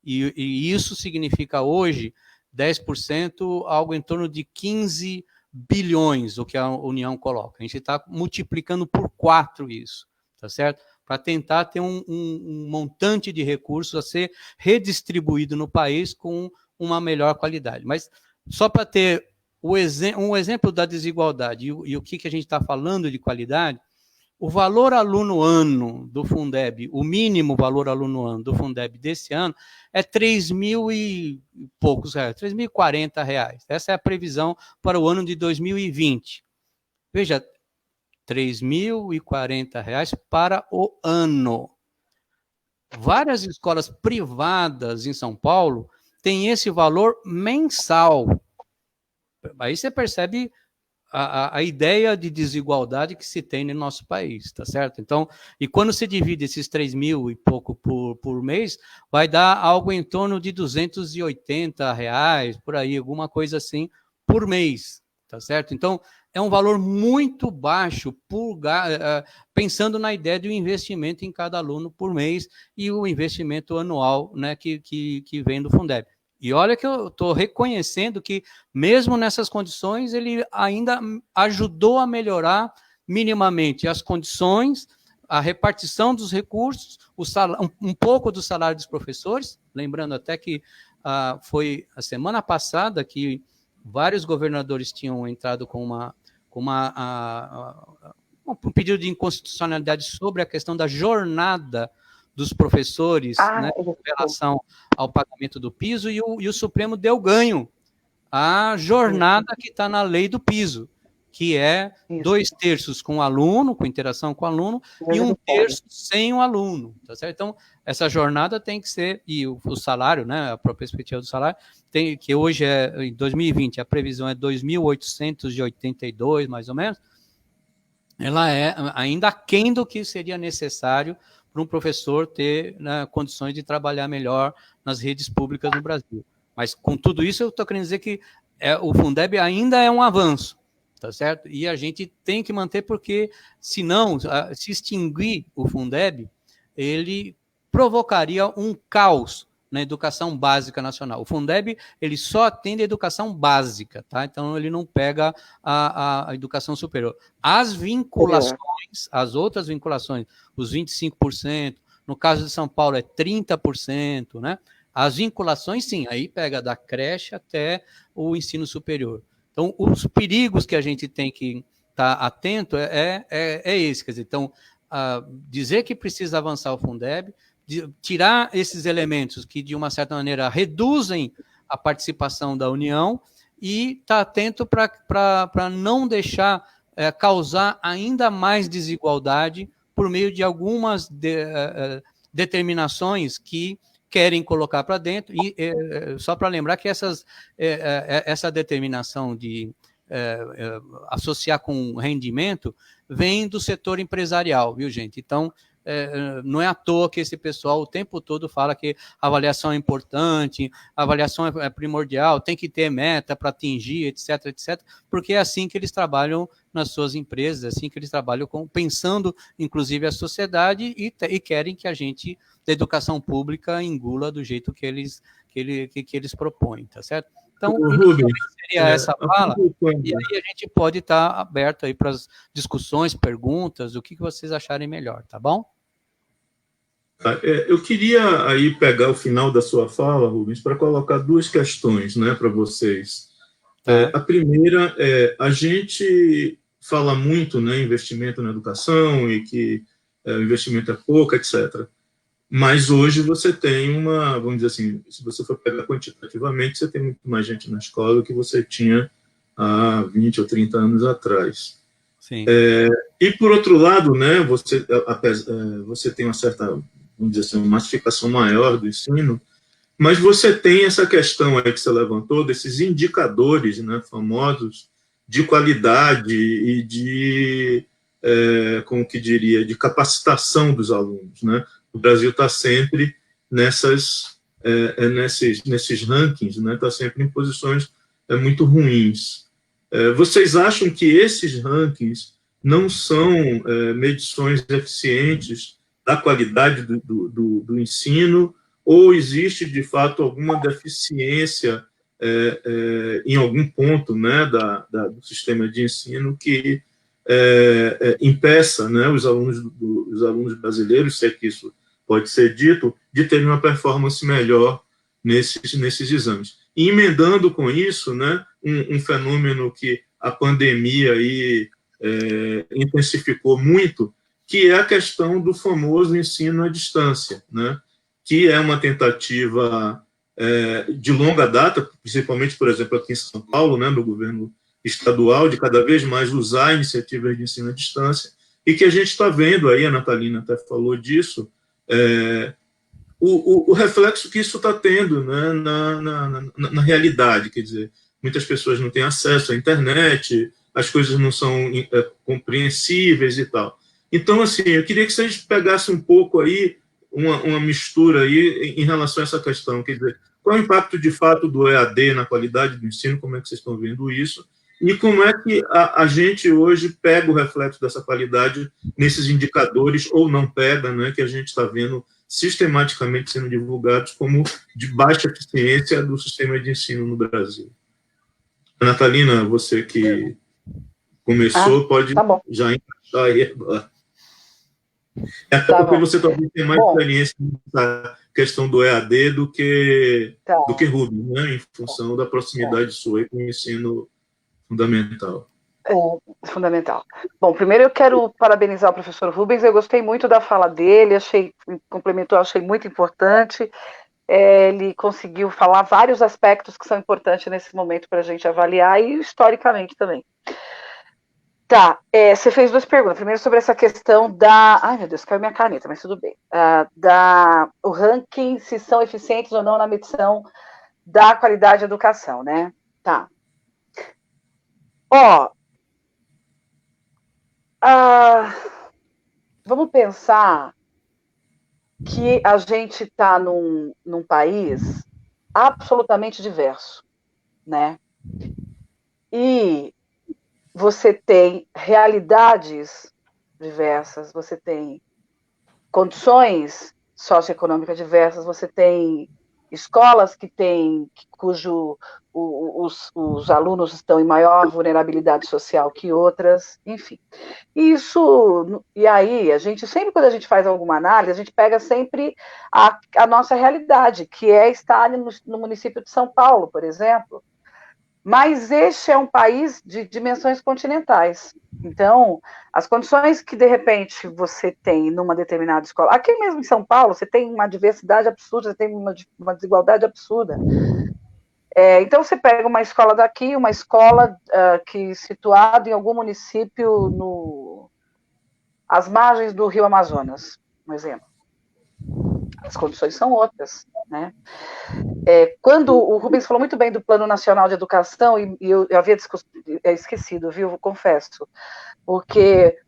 E isso significa hoje 10%, algo em torno de 15 bilhões, o que a União coloca. A gente está multiplicando por 4 isso, tá certo? Para tentar ter um montante de recursos a ser redistribuído no país com uma melhor qualidade. Mas só para ter um exemplo da desigualdade e o que a gente está falando de qualidade, o valor aluno ano do Fundeb, o mínimo valor aluno ano do Fundeb desse ano é 3.000 e poucos reais, 3.040 reais. Essa é a previsão para o ano de 2020. Veja, 3.040 reais para o ano. Várias escolas privadas em São Paulo têm esse valor mensal. Aí você percebe a ideia de desigualdade que se tem no nosso país, tá certo? Então, e quando se divide esses 3.000 e pouco por mês, vai dar algo em torno de 280 reais, por aí, alguma coisa assim, por mês, tá certo? Então, é um valor muito baixo, pensando na ideia de um investimento em cada aluno por mês e o investimento anual, né, que vem do Fundeb. E olha que eu estou reconhecendo que, mesmo nessas condições, ele ainda ajudou a melhorar minimamente as condições, a repartição dos recursos, um pouco do salário dos professores, lembrando até que foi a semana passada que vários governadores tinham entrado com um pedido de inconstitucionalidade sobre a questão da jornada dos professores, né, em relação ao pagamento do piso, e o Supremo deu ganho à jornada que está na lei do piso, que é 2/3 com o aluno, com interação com o aluno, e 1/3 sem o aluno, tá certo? Então, essa jornada tem que ser, e o salário, né, a perspectiva do salário, que hoje em 2020, a previsão é 2.882, mais ou menos, ela é ainda aquém do que seria necessário para um professor ter, né, condições de trabalhar melhor nas redes públicas no Brasil. Mas, com tudo isso, eu estou querendo dizer que o Fundeb ainda é um avanço, tá certo? E a gente tem que manter, porque, senão, se extinguir o Fundeb, ele provocaria um caos na educação básica nacional. O Fundeb, ele só atende a educação básica, tá? Então, ele não pega a educação superior. As vinculações, as outras vinculações, os 25%, no caso de São Paulo é 30%, né? As vinculações, sim, aí pega da creche até o ensino superior. Então, os perigos que a gente tem que estar atento é esse, quer dizer, então, dizer que precisa avançar o Fundeb, tirar esses elementos que, de uma certa maneira, reduzem a participação da União e estar atento para não deixar causar ainda mais desigualdade por meio de algumas determinações que querem colocar para dentro. E só para lembrar que essa determinação de associar com rendimento vem do setor empresarial, viu, gente? Então, não é à toa que esse pessoal o tempo todo fala que a avaliação é importante, a avaliação é primordial, tem que ter meta para atingir, etc, etc, porque é assim que eles trabalham nas suas empresas, é assim que eles trabalham pensando, inclusive, a sociedade e querem que a gente, da educação pública, engula do jeito que eles propõem, tá certo? Então, seria essa fala, e aí a gente pode estar aberto aí para as discussões, perguntas, o que vocês acharem melhor, tá bom? Eu queria aí pegar o final da sua fala, Rubens, para colocar duas questões, né, para vocês. A primeira é, a gente fala muito, né, investimento na educação e que o investimento é pouco, etc. Mas hoje você tem uma, vamos dizer assim, se você for pegar quantitativamente, você tem muito mais gente na escola do que você tinha há 20 ou 30 anos atrás. Sim. E, por outro lado, né, você tem uma certa, vamos dizer assim, uma massificação maior do ensino, mas você tem essa questão aí que você levantou, desses indicadores, né, famosos, de qualidade e de, como que diria, de capacitação dos alunos, né? O Brasil está sempre nesses rankings, né? Está sempre em posições muito ruins. Vocês acham que esses rankings não são medições eficientes da qualidade do ensino, ou existe, de fato, alguma deficiência em algum ponto, né, do sistema de ensino que impeça, né, os alunos brasileiros, se é que isso pode ser dito, de terem uma performance melhor nesses exames. E emendando com isso, né, um fenômeno que a pandemia aí, intensificou muito, que é a questão do famoso ensino à distância, né, que é uma tentativa de longa data, principalmente, por exemplo, aqui em São Paulo, né, no governo estadual, de cada vez mais usar iniciativas de ensino à distância, e que a gente está vendo aí, a Natalina até falou disso, o reflexo que isso está tendo, né, na realidade, quer dizer, muitas pessoas não têm acesso à internet, as coisas não são compreensíveis e tal. Então, assim, eu queria que vocês pegassem um pouco aí, uma mistura aí em relação a essa questão, quer dizer, qual é o impacto de fato do EAD na qualidade do ensino, como é que vocês estão vendo isso, e como é que a gente hoje pega o reflexo dessa qualidade nesses indicadores, ou não pega, né, que a gente está vendo sistematicamente sendo divulgados como de baixa eficiência do sistema de ensino no Brasil. Natalina, você que começou, pode já encaixar aí agora. Até porque você talvez tenha mais experiência nessa questão do EAD do que Rubens, né, em função da proximidade sua com o ensino fundamental. Fundamental. Bom, primeiro eu quero parabenizar o professor Rubens, eu gostei muito da fala dele, complementou, achei muito importante. Ele conseguiu falar vários aspectos que são importantes nesse momento para a gente avaliar, e historicamente também. Tá, você fez duas perguntas. Primeiro sobre essa questão da... Ai, meu Deus, caiu minha caneta, mas tudo bem. O ranking, se são eficientes ou não na medição da qualidade da educação, né? Tá. Vamos pensar que a gente está num país absolutamente diverso, né? E você tem realidades diversas, você tem condições socioeconômicas diversas, você tem escolas cujo os alunos estão em maior vulnerabilidade social que outras, enfim. E aí, a gente sempre, quando a gente faz alguma análise, a gente pega sempre a nossa realidade, que é estar no município de São Paulo, por exemplo. Mas este é um país de dimensões continentais. Então, as condições que, de repente, você tem numa determinada escola... Aqui mesmo em São Paulo, você tem uma diversidade absurda, você tem uma desigualdade absurda. Então, você pega uma escola daqui, uma escola que situada em algum município às margens do Rio Amazonas, um exemplo. As condições são outras, né? Quando o Rubens falou muito bem do Plano Nacional de Educação, e eu havia esquecido, viu? Confesso, porque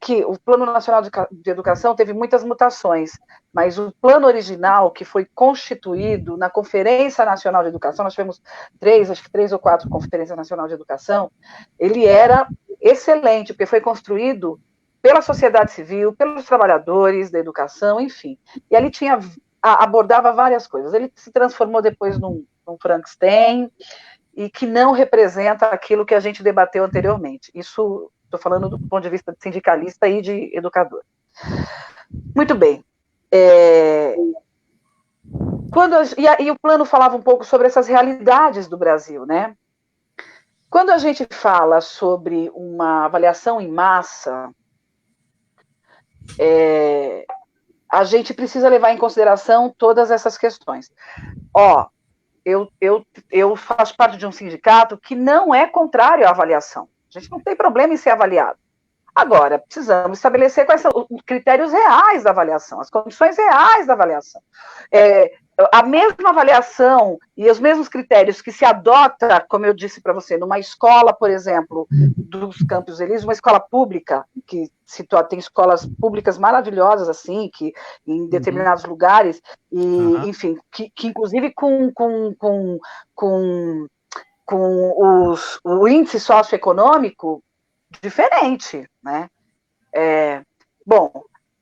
que o Plano Nacional de Educação teve muitas mutações, mas o plano original, que foi constituído na Conferência Nacional de Educação, nós tivemos acho que 3 ou 4 Conferências Nacional de Educação, ele era excelente, porque foi construído pela sociedade civil, pelos trabalhadores da educação, enfim. E ali abordava várias coisas. Ele se transformou depois num Frankenstein, e que não representa aquilo que a gente debateu anteriormente. Isso, estou falando do ponto de vista de sindicalista e de educador. Muito bem. E o plano falava um pouco sobre essas realidades do Brasil, né? Quando a gente fala sobre uma avaliação em massa, a gente precisa levar em consideração todas essas questões. Eu faço parte de um sindicato que não é contrário à avaliação. A gente não tem problema em ser avaliado. Agora, precisamos estabelecer quais são os critérios reais da avaliação, as condições reais da avaliação. A mesma avaliação e os mesmos critérios que se adota, como eu disse para você, numa escola, por exemplo, dos Campos Elíseos, uma escola pública, que tem escolas públicas maravilhosas, assim, que em determinados lugares, e, enfim, que inclusive com o índice socioeconômico diferente, né? Bom,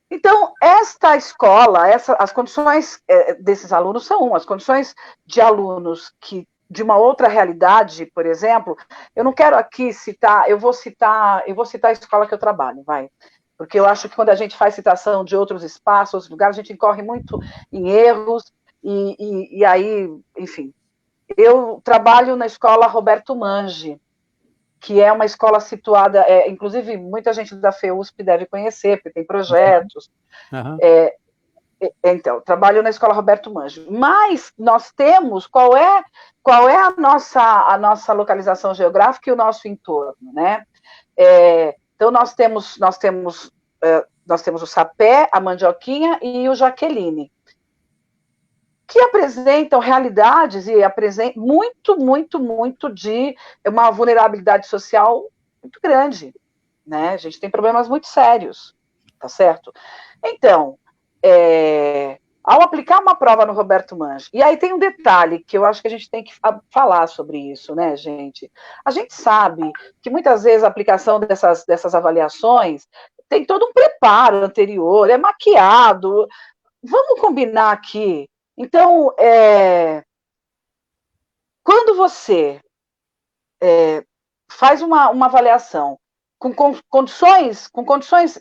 então, esta escola, as condições desses alunos são as condições de alunos que, de uma outra realidade, por exemplo, eu não quero aqui citar, eu vou citar a escola que eu trabalho, porque eu acho que quando a gente faz citação de outros espaços, outros lugares, a gente incorre muito em erros, e aí, enfim, eu trabalho na escola Roberto Mangi, que é uma escola situada, inclusive muita gente da FEUSP deve conhecer, porque tem projetos. Então, trabalho na escola Roberto Mangi. Mas nós temos, qual é a nossa localização geográfica e o nosso entorno, né? Então, nós temos o Sapé, a Mandioquinha e o Jaqueline, que apresentam realidades e apresentam muito de uma vulnerabilidade social muito grande, né? A gente tem problemas muito sérios, tá certo? Então, ao aplicar uma prova no Roberto Mangi, e aí tem um detalhe que eu acho que a gente tem que falar sobre isso, né, gente? A gente sabe que muitas vezes a aplicação dessas avaliações tem todo um preparo anterior, é maquiado. Vamos combinar aqui. Então, quando você faz uma avaliação com condições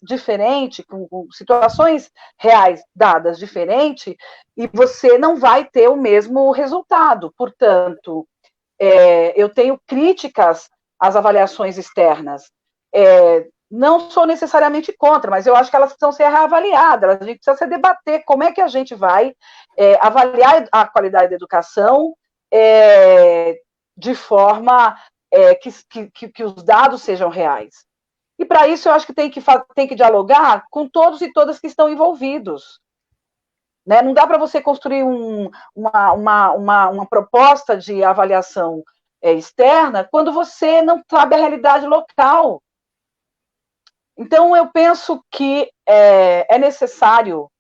diferentes, com situações reais dadas diferentes, e você não vai ter o mesmo resultado. Portanto, eu tenho críticas às avaliações externas. Não sou necessariamente contra, mas eu acho que elas precisam ser reavaliadas. A gente precisa se debater como é que a gente vai avaliar a qualidade da educação de forma que os dados sejam reais. E para isso eu acho que tem que dialogar com todos e todas que estão envolvidos. Né? Não dá para você construir uma proposta de avaliação externa quando você não sabe a realidade local. Então, eu penso que é necessário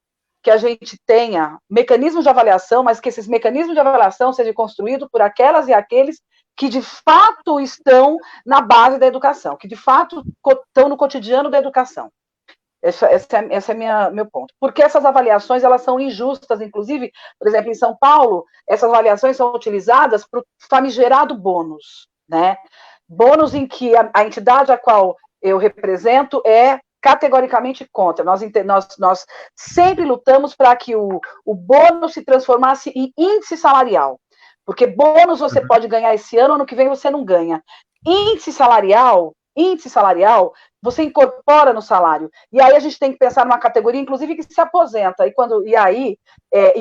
que a gente tenha mecanismos de avaliação, mas que esses mecanismos de avaliação sejam construídos por aquelas e aqueles que, de fato, estão na base da educação, que, de fato, estão no cotidiano da educação. Esse é meu ponto. Porque essas avaliações, elas são injustas, inclusive, por exemplo, em São Paulo, essas avaliações são utilizadas para o famigerado bônus, né? Bônus em que a entidade a qual eu represento é categoricamente contra. Nós sempre lutamos para que o bônus se transformasse em índice salarial, porque bônus você pode ganhar esse ano, ano que vem você não ganha. Índice salarial, você incorpora no salário. E aí a gente tem que pensar numa categoria, inclusive, que se aposenta, e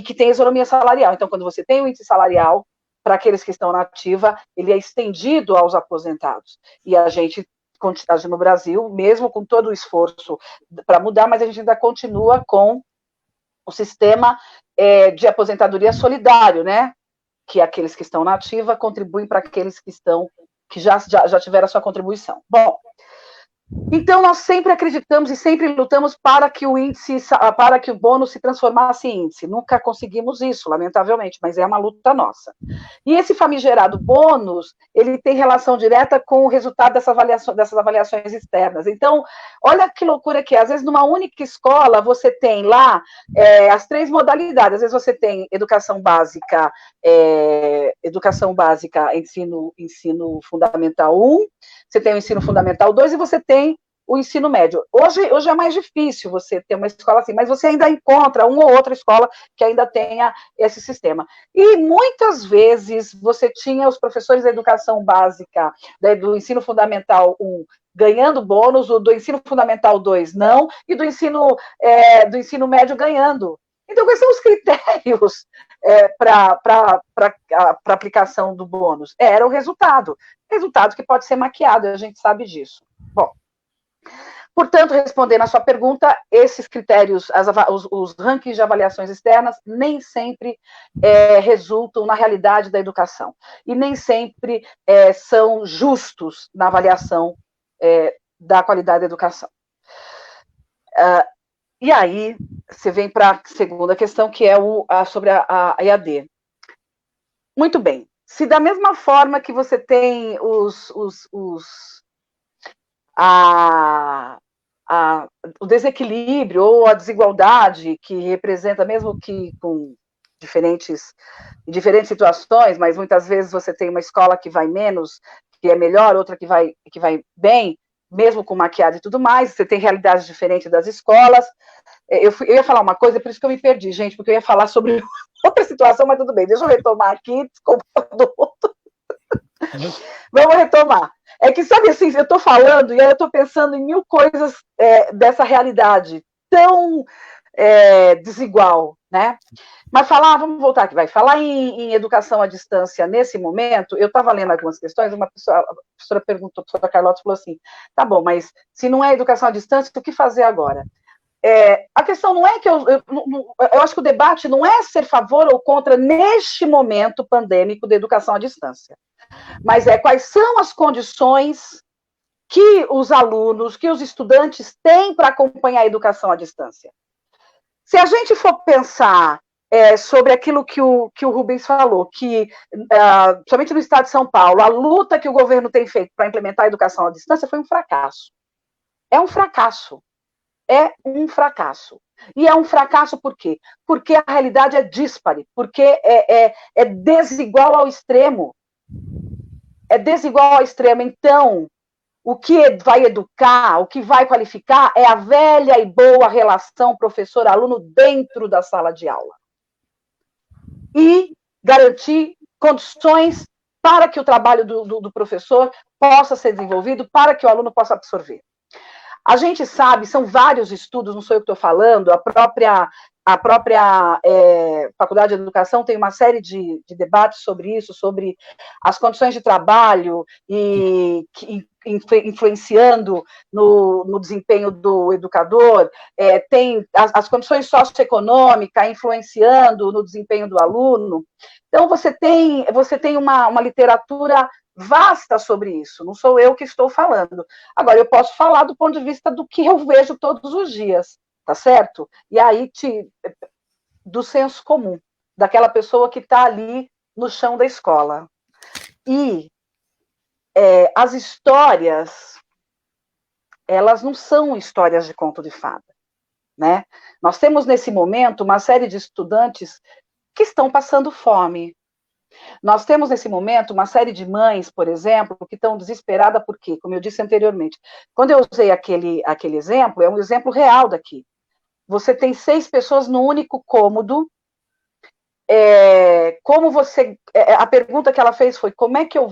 que tem isonomia salarial. Então, quando você tem o índice salarial, para aqueles que estão na ativa, ele é estendido aos aposentados. E a gente no Brasil, mesmo com todo o esforço para mudar, mas a gente ainda continua com o sistema de aposentadoria solidário, né? Que aqueles que estão na ativa contribuem para aqueles que já tiveram a sua contribuição. Bom, então nós sempre acreditamos e sempre lutamos para que o bônus se transformasse em índice. Nunca conseguimos isso, lamentavelmente, mas é uma luta nossa. E esse famigerado bônus, ele tem relação direta com o resultado dessas avaliações externas. Então, olha que loucura que é. Às vezes, numa única escola, você tem lá as 3 modalidades. Às vezes você tem educação básica, ensino fundamental 1, você tem o ensino fundamental 2 e você tem o ensino médio. Hoje é mais difícil você ter uma escola assim, mas você ainda encontra uma ou outra escola que ainda tenha esse sistema. E muitas vezes você tinha os professores da educação básica, do ensino fundamental 1, ganhando bônus, o do ensino fundamental 2 não, e do ensino médio ganhando. Então, quais são os critérios para aplicação do bônus? Era o resultado que pode ser maquiado, a gente sabe disso. Bom, portanto, respondendo à sua pergunta, esses critérios, os rankings de avaliações externas, nem sempre resultam na realidade da educação, e nem sempre são justos na avaliação da qualidade da educação. E aí, você vem para a segunda questão, que é sobre a EAD. Muito bem. Se da mesma forma que você tem o desequilíbrio ou a desigualdade que representa, mesmo que com diferentes situações, mas muitas vezes você tem uma escola que vai menos, que é melhor, outra que vai bem, mesmo com maquiagem e tudo mais, você tem realidades diferentes das escolas. Eu ia falar uma coisa, por isso que eu me perdi, gente, porque eu ia falar sobre outra situação, mas tudo bem, deixa eu retomar aqui, desculpa. Vamos retomar. É que, sabe assim, eu estou falando e aí eu estou pensando em mil coisas dessa realidade tão desigual, né? Mas vamos voltar aqui, falar em educação à distância nesse momento, eu estava lendo algumas questões, a professora perguntou, a professora Carlota falou assim, tá bom, mas se não é educação à distância, o que fazer agora? A questão não é que eu acho que o debate não é ser a favor ou contra neste momento pandêmico da educação à distância, mas quais são as condições que os alunos, que os estudantes têm para acompanhar a educação à distância. Se a gente for pensar sobre aquilo que o Rubens falou, que, somente no estado de São Paulo, a luta que o governo tem feito para implementar a educação à distância foi um fracasso. É um fracasso. É um fracasso. E é um fracasso por quê? Porque a realidade é díspare, porque é desigual ao extremo. É desigual ao extremo. Então, o que vai educar, o que vai qualificar é a velha e boa relação professor-aluno dentro da sala de aula. E garantir condições para que o trabalho do professor possa ser desenvolvido, para que o aluno possa absorver. A gente sabe, são vários estudos, não sou eu que estou falando, a própria Faculdade de Educação tem uma série de debates sobre isso, sobre as condições de trabalho e influenciando no desempenho do educador, tem as condições socioeconômicas influenciando no desempenho do aluno. Então, você tem uma literatura vasta sobre isso, não sou eu que estou falando. Agora, eu posso falar do ponto de vista do que eu vejo todos os dias, tá certo? E aí, do senso comum, daquela pessoa que está ali no chão da escola. E as histórias, elas não são histórias de conto de fada, né? Nós temos, nesse momento, uma série de estudantes que estão passando fome. Nós temos, nesse momento, uma série de mães, por exemplo, que estão desesperadas porque, como eu disse anteriormente, quando eu usei aquele exemplo, é um exemplo real daqui. Você tem 6 pessoas no único cômodo. A pergunta que ela fez foi, como é que eu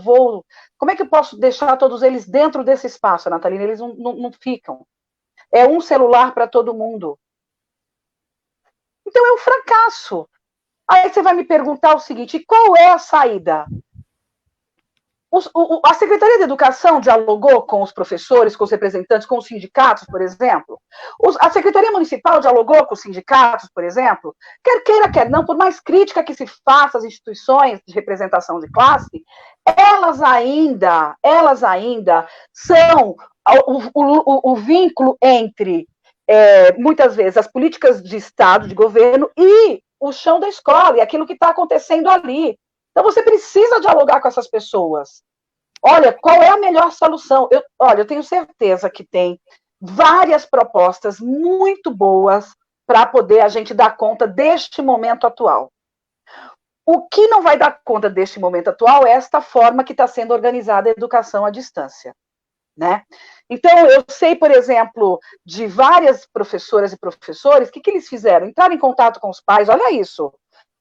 posso deixar todos eles dentro desse espaço, Natalina? Eles não ficam. É um celular para todo mundo. Então é um fracasso. Aí você vai me perguntar o seguinte, qual é a saída? A Secretaria de Educação dialogou com os professores, com os representantes, com os sindicatos, por exemplo? A Secretaria Municipal dialogou com os sindicatos, por exemplo? Quer queira, quer não, por mais crítica que se faça às instituições de representação de classe, elas ainda são o vínculo entre, muitas vezes, as políticas de Estado, de governo, e o chão da escola, e aquilo que está acontecendo ali. Então, você precisa dialogar com essas pessoas. Olha, qual é a melhor solução? Eu tenho certeza que tem várias propostas muito boas para poder a gente dar conta deste momento atual. O que não vai dar conta deste momento atual é esta forma que está sendo organizada a educação à distância. né? Então, eu sei, por exemplo, de várias professoras e professores, o que eles fizeram? Entraram em contato com os pais, olha isso.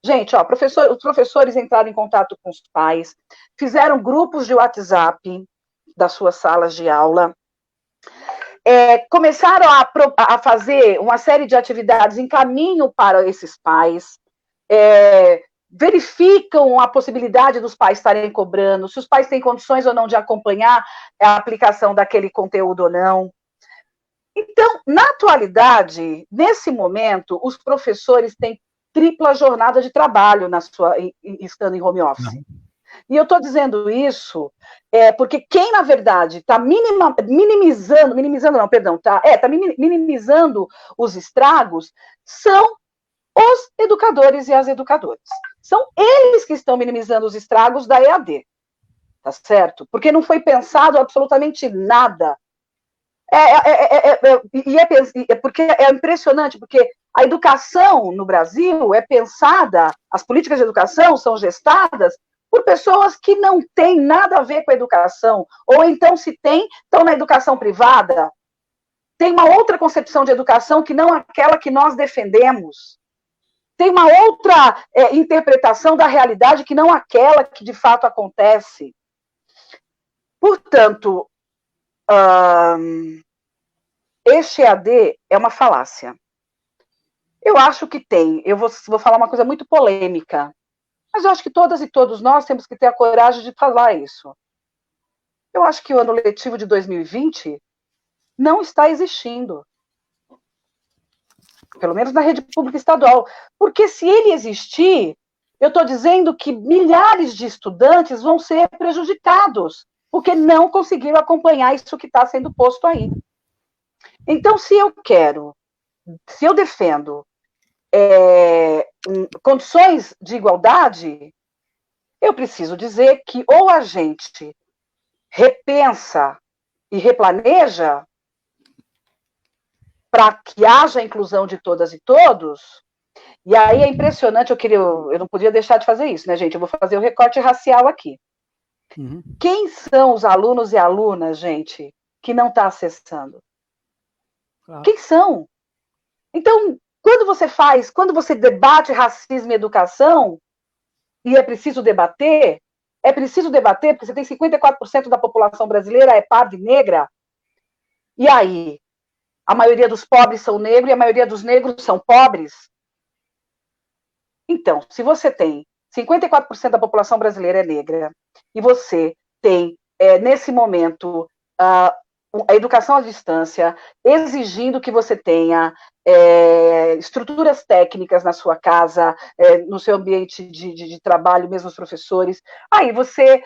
Gente, ó, os professores entraram em contato com os pais, fizeram grupos de WhatsApp das suas salas de aula, começaram a fazer uma série de atividades em caminho para esses pais, verificam a possibilidade dos pais estarem cobrando, se os pais têm condições ou não de acompanhar a aplicação daquele conteúdo ou não. Então, na atualidade, nesse momento, os professores têm tripla jornada de trabalho estando em home office. Não. E eu estou dizendo isso porque quem, na verdade, está minimizando os estragos são os educadores e as educadoras. São eles que estão minimizando os estragos da EAD, tá certo? Porque não foi pensado absolutamente nada. Porque é impressionante, porque a educação no Brasil é pensada, as políticas de educação são gestadas por pessoas que não têm nada a ver com a educação, ou então, se tem, estão na educação privada, tem uma outra concepção de educação que não aquela que nós defendemos. Tem uma outra interpretação da realidade que não aquela que de fato acontece. Portanto, este EAD é uma falácia. Eu acho que tem, eu vou falar uma coisa muito polêmica, mas eu acho que todas e todos nós temos que ter a coragem de falar isso. Eu acho que o ano letivo de 2020 não está existindo. Pelo menos na rede pública estadual. Porque se ele existir, eu estou dizendo que milhares de estudantes vão ser prejudicados, porque não conseguiram acompanhar isso que está sendo posto aí. Então, se eu defendo condições de igualdade, eu preciso dizer que ou a gente repensa e replaneja para que haja a inclusão de todas e todos, e aí é impressionante, eu não podia deixar de fazer isso, né, gente? Eu vou fazer o recorte racial aqui. Uhum. Quem são os alunos e alunas, gente, que não está acessando? Claro. Quem são? Então, quando você debate racismo e educação, e é preciso debater porque você tem 54% da população brasileira é parda e negra, e aí? A maioria dos pobres são negros e a maioria dos negros são pobres. Então, se você tem 54% da população brasileira é negra, e você tem, nesse momento, a educação à distância, exigindo que você tenha estruturas técnicas na sua casa, no seu ambiente de trabalho, mesmo os professores, aí você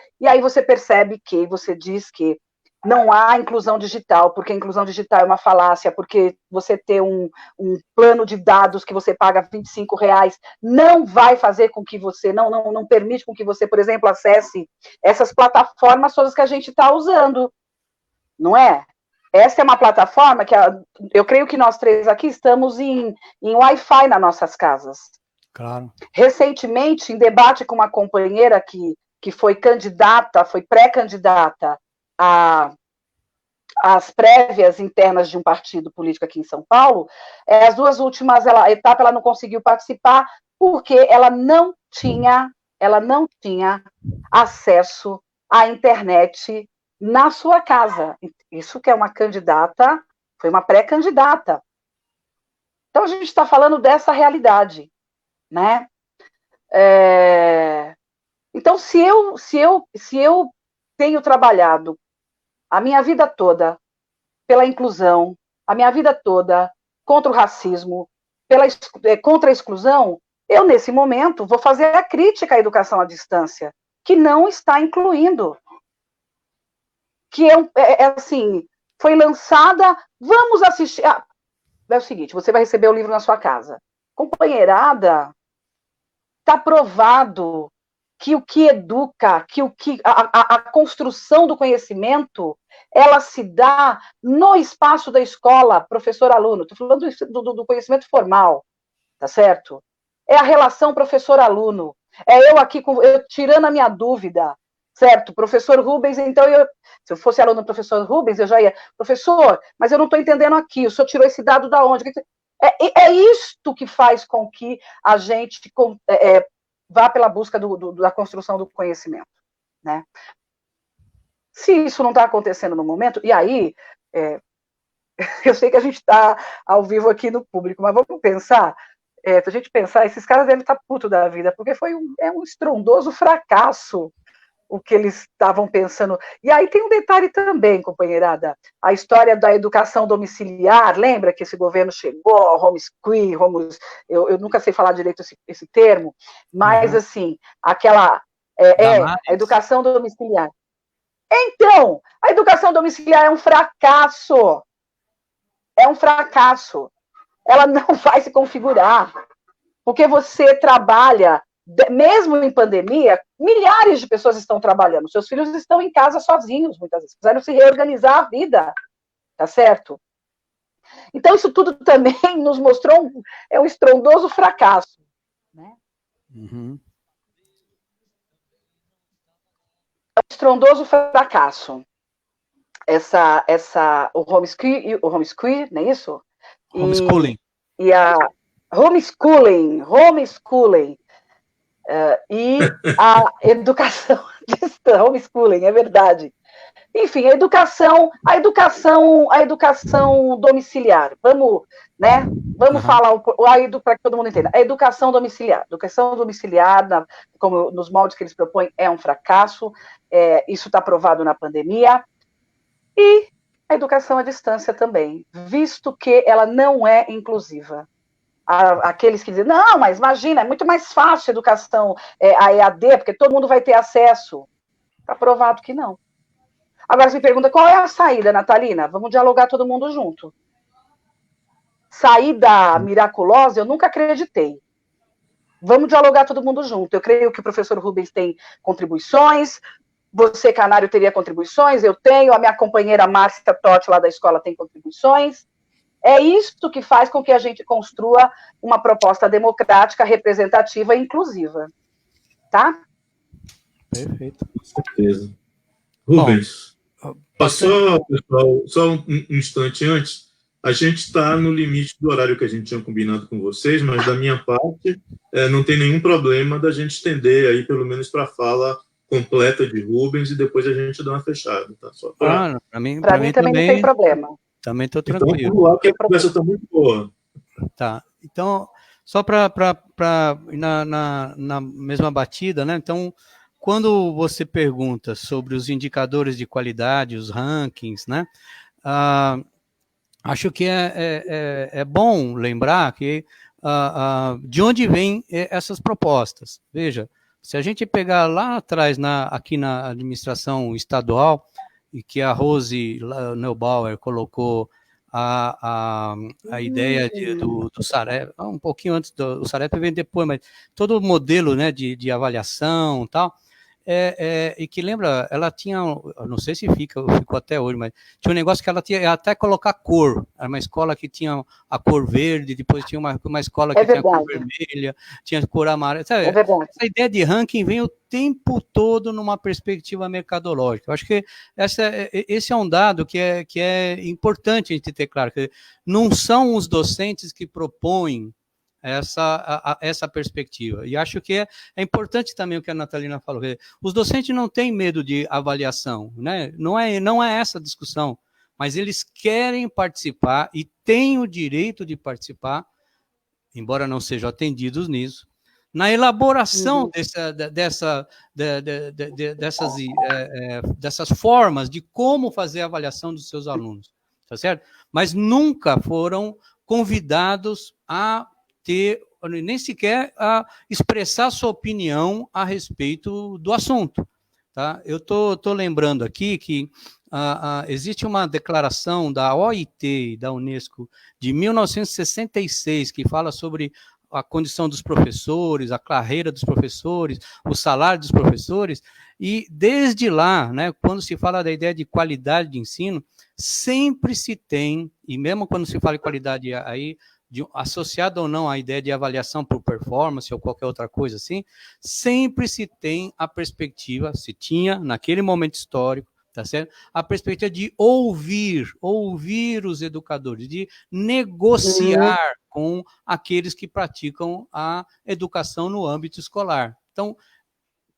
percebe que, você diz que não há inclusão digital, porque a inclusão digital é uma falácia, porque você ter um plano de dados que você paga R$25 não vai fazer com que você, não permite com que você, por exemplo, acesse essas plataformas todas que a gente está usando, não é? Essa é uma plataforma que eu creio que nós três aqui estamos em Wi-Fi nas nossas casas. Claro. Recentemente, em debate com uma companheira que foi pré-candidata às prévias internas de um partido político aqui em São Paulo, as duas últimas etapas ela não conseguiu participar porque ela não tinha acesso à internet na sua casa. Isso que é uma candidata, foi uma pré-candidata. Então, a gente está falando dessa realidade, né? Então, se eu tenho trabalhado a minha vida toda pela inclusão, a minha vida toda contra o racismo, contra a exclusão, eu, nesse momento, vou fazer a crítica à educação à distância, que não está incluindo. Que assim, foi lançada, vamos assistir. É o seguinte, você vai receber o livro na sua casa. Companheirada, está provado que o que educa, a construção do conhecimento, ela se dá no espaço da escola, professor-aluno. Estou falando do conhecimento formal, tá certo? É a relação professor-aluno. É eu aqui, eu tirando a minha dúvida. certo? Professor Rubens, então, se eu fosse aluno do professor Rubens, eu já ia, professor, mas eu não estou entendendo aqui, o senhor tirou esse dado da onde? É isto que faz com que a gente vá pela busca da construção do conhecimento, né? Se isso não está acontecendo no momento, e aí, eu sei que a gente está ao vivo aqui no público, mas vamos pensar, se a gente pensar, esses caras devem estar putos da vida, porque foi um estrondoso fracasso o que eles estavam pensando. E aí tem um detalhe também, companheirada, a história da educação domiciliar, lembra que esse governo chegou, homeschool, eu nunca sei falar direito esse termo, mas assim, aquela, a educação domiciliar. Então, a educação domiciliar é um fracasso, ela não vai se configurar, porque você trabalha, mesmo em pandemia, milhares de pessoas estão trabalhando, seus filhos estão em casa sozinhos, muitas vezes, precisaram se reorganizar a vida, tá certo? Então, isso tudo também nos mostrou um estrondoso fracasso, né? Uhum. É um estrondoso fracasso. O homeschooling, não é isso? Homeschooling. E a homeschooling, e a educação homeschooling, é verdade. Enfim, a educação domiciliar. Vamos falar para que todo mundo entenda. A educação domiciliar, como nos moldes que eles propõem, é um fracasso. Isso está provado na pandemia. E a educação à distância também, visto que ela não é inclusiva. Aqueles que dizem, não, mas imagina, é muito mais fácil a educação, a EAD, porque todo mundo vai ter acesso. Está provado que não. Agora você me pergunta, qual é a saída, Natalina? Vamos dialogar todo mundo junto. Saída miraculosa, eu nunca acreditei. Vamos dialogar todo mundo junto. Eu creio que o professor Rubens tem contribuições, você, Canário, teria contribuições, eu tenho, a minha companheira Márcia Totti, lá da escola, tem contribuições. É isso que faz com que a gente construa uma proposta democrática, representativa e inclusiva. Tá? Perfeito. Com certeza. Rubens, pessoal, só um instante antes, a gente está no limite do horário que a gente tinha combinado com vocês, mas da minha parte, não tem nenhum problema da gente estender aí, pelo menos para a fala completa de Rubens, e depois a gente dá uma fechada, tá? Para mim também não tem problema. Também estou tranquilo. Então, vamos lá, porque a conversa está muito boa. Tá, então, só para ir na mesma batida, né? Então, quando você pergunta sobre os indicadores de qualidade, os rankings, né? Acho que é bom lembrar que de onde vêm essas propostas. Veja, se a gente pegar lá atrás, aqui na administração estadual, e que a Rose Neubauer colocou a ideia do Sarep, um pouquinho antes do Sarep, vem depois, mas todo o modelo, né, de avaliação e tal, e que lembra, ela tinha, não sei se ficou até hoje, mas tinha um negócio que ela tinha até colocar cor. Era uma escola que tinha a cor verde, depois tinha uma escola que tinha a cor vermelha, tinha a cor amarela. Sabe? Essa ideia de ranking vem o tempo todo numa perspectiva mercadológica. Eu acho que esse é um dado que é importante a gente ter claro, que não são os docentes que propõem essa perspectiva. E acho que é importante também o que a Natalina falou. Os docentes não têm medo de avaliação, né? Não é essa a discussão, mas eles querem participar e têm o direito de participar, embora não sejam atendidos nisso, na elaboração dessas formas de como fazer a avaliação dos seus alunos, tá certo? Mas nunca foram convidados a nem sequer a expressar sua opinião a respeito do assunto. Tá? Eu estou lembrando aqui que existe uma declaração da OIT e da Unesco de 1966 que fala sobre a condição dos professores, a carreira dos professores, o salário dos professores, e desde lá, né, quando se fala da ideia de qualidade de ensino, sempre se tem, e mesmo quando se fala em qualidade aí, associado ou não à ideia de avaliação por performance ou qualquer outra coisa assim, sempre se tem a perspectiva, se tinha naquele momento histórico, tá certo? A perspectiva de ouvir os educadores, de negociar com aqueles que praticam a educação no âmbito escolar. Então,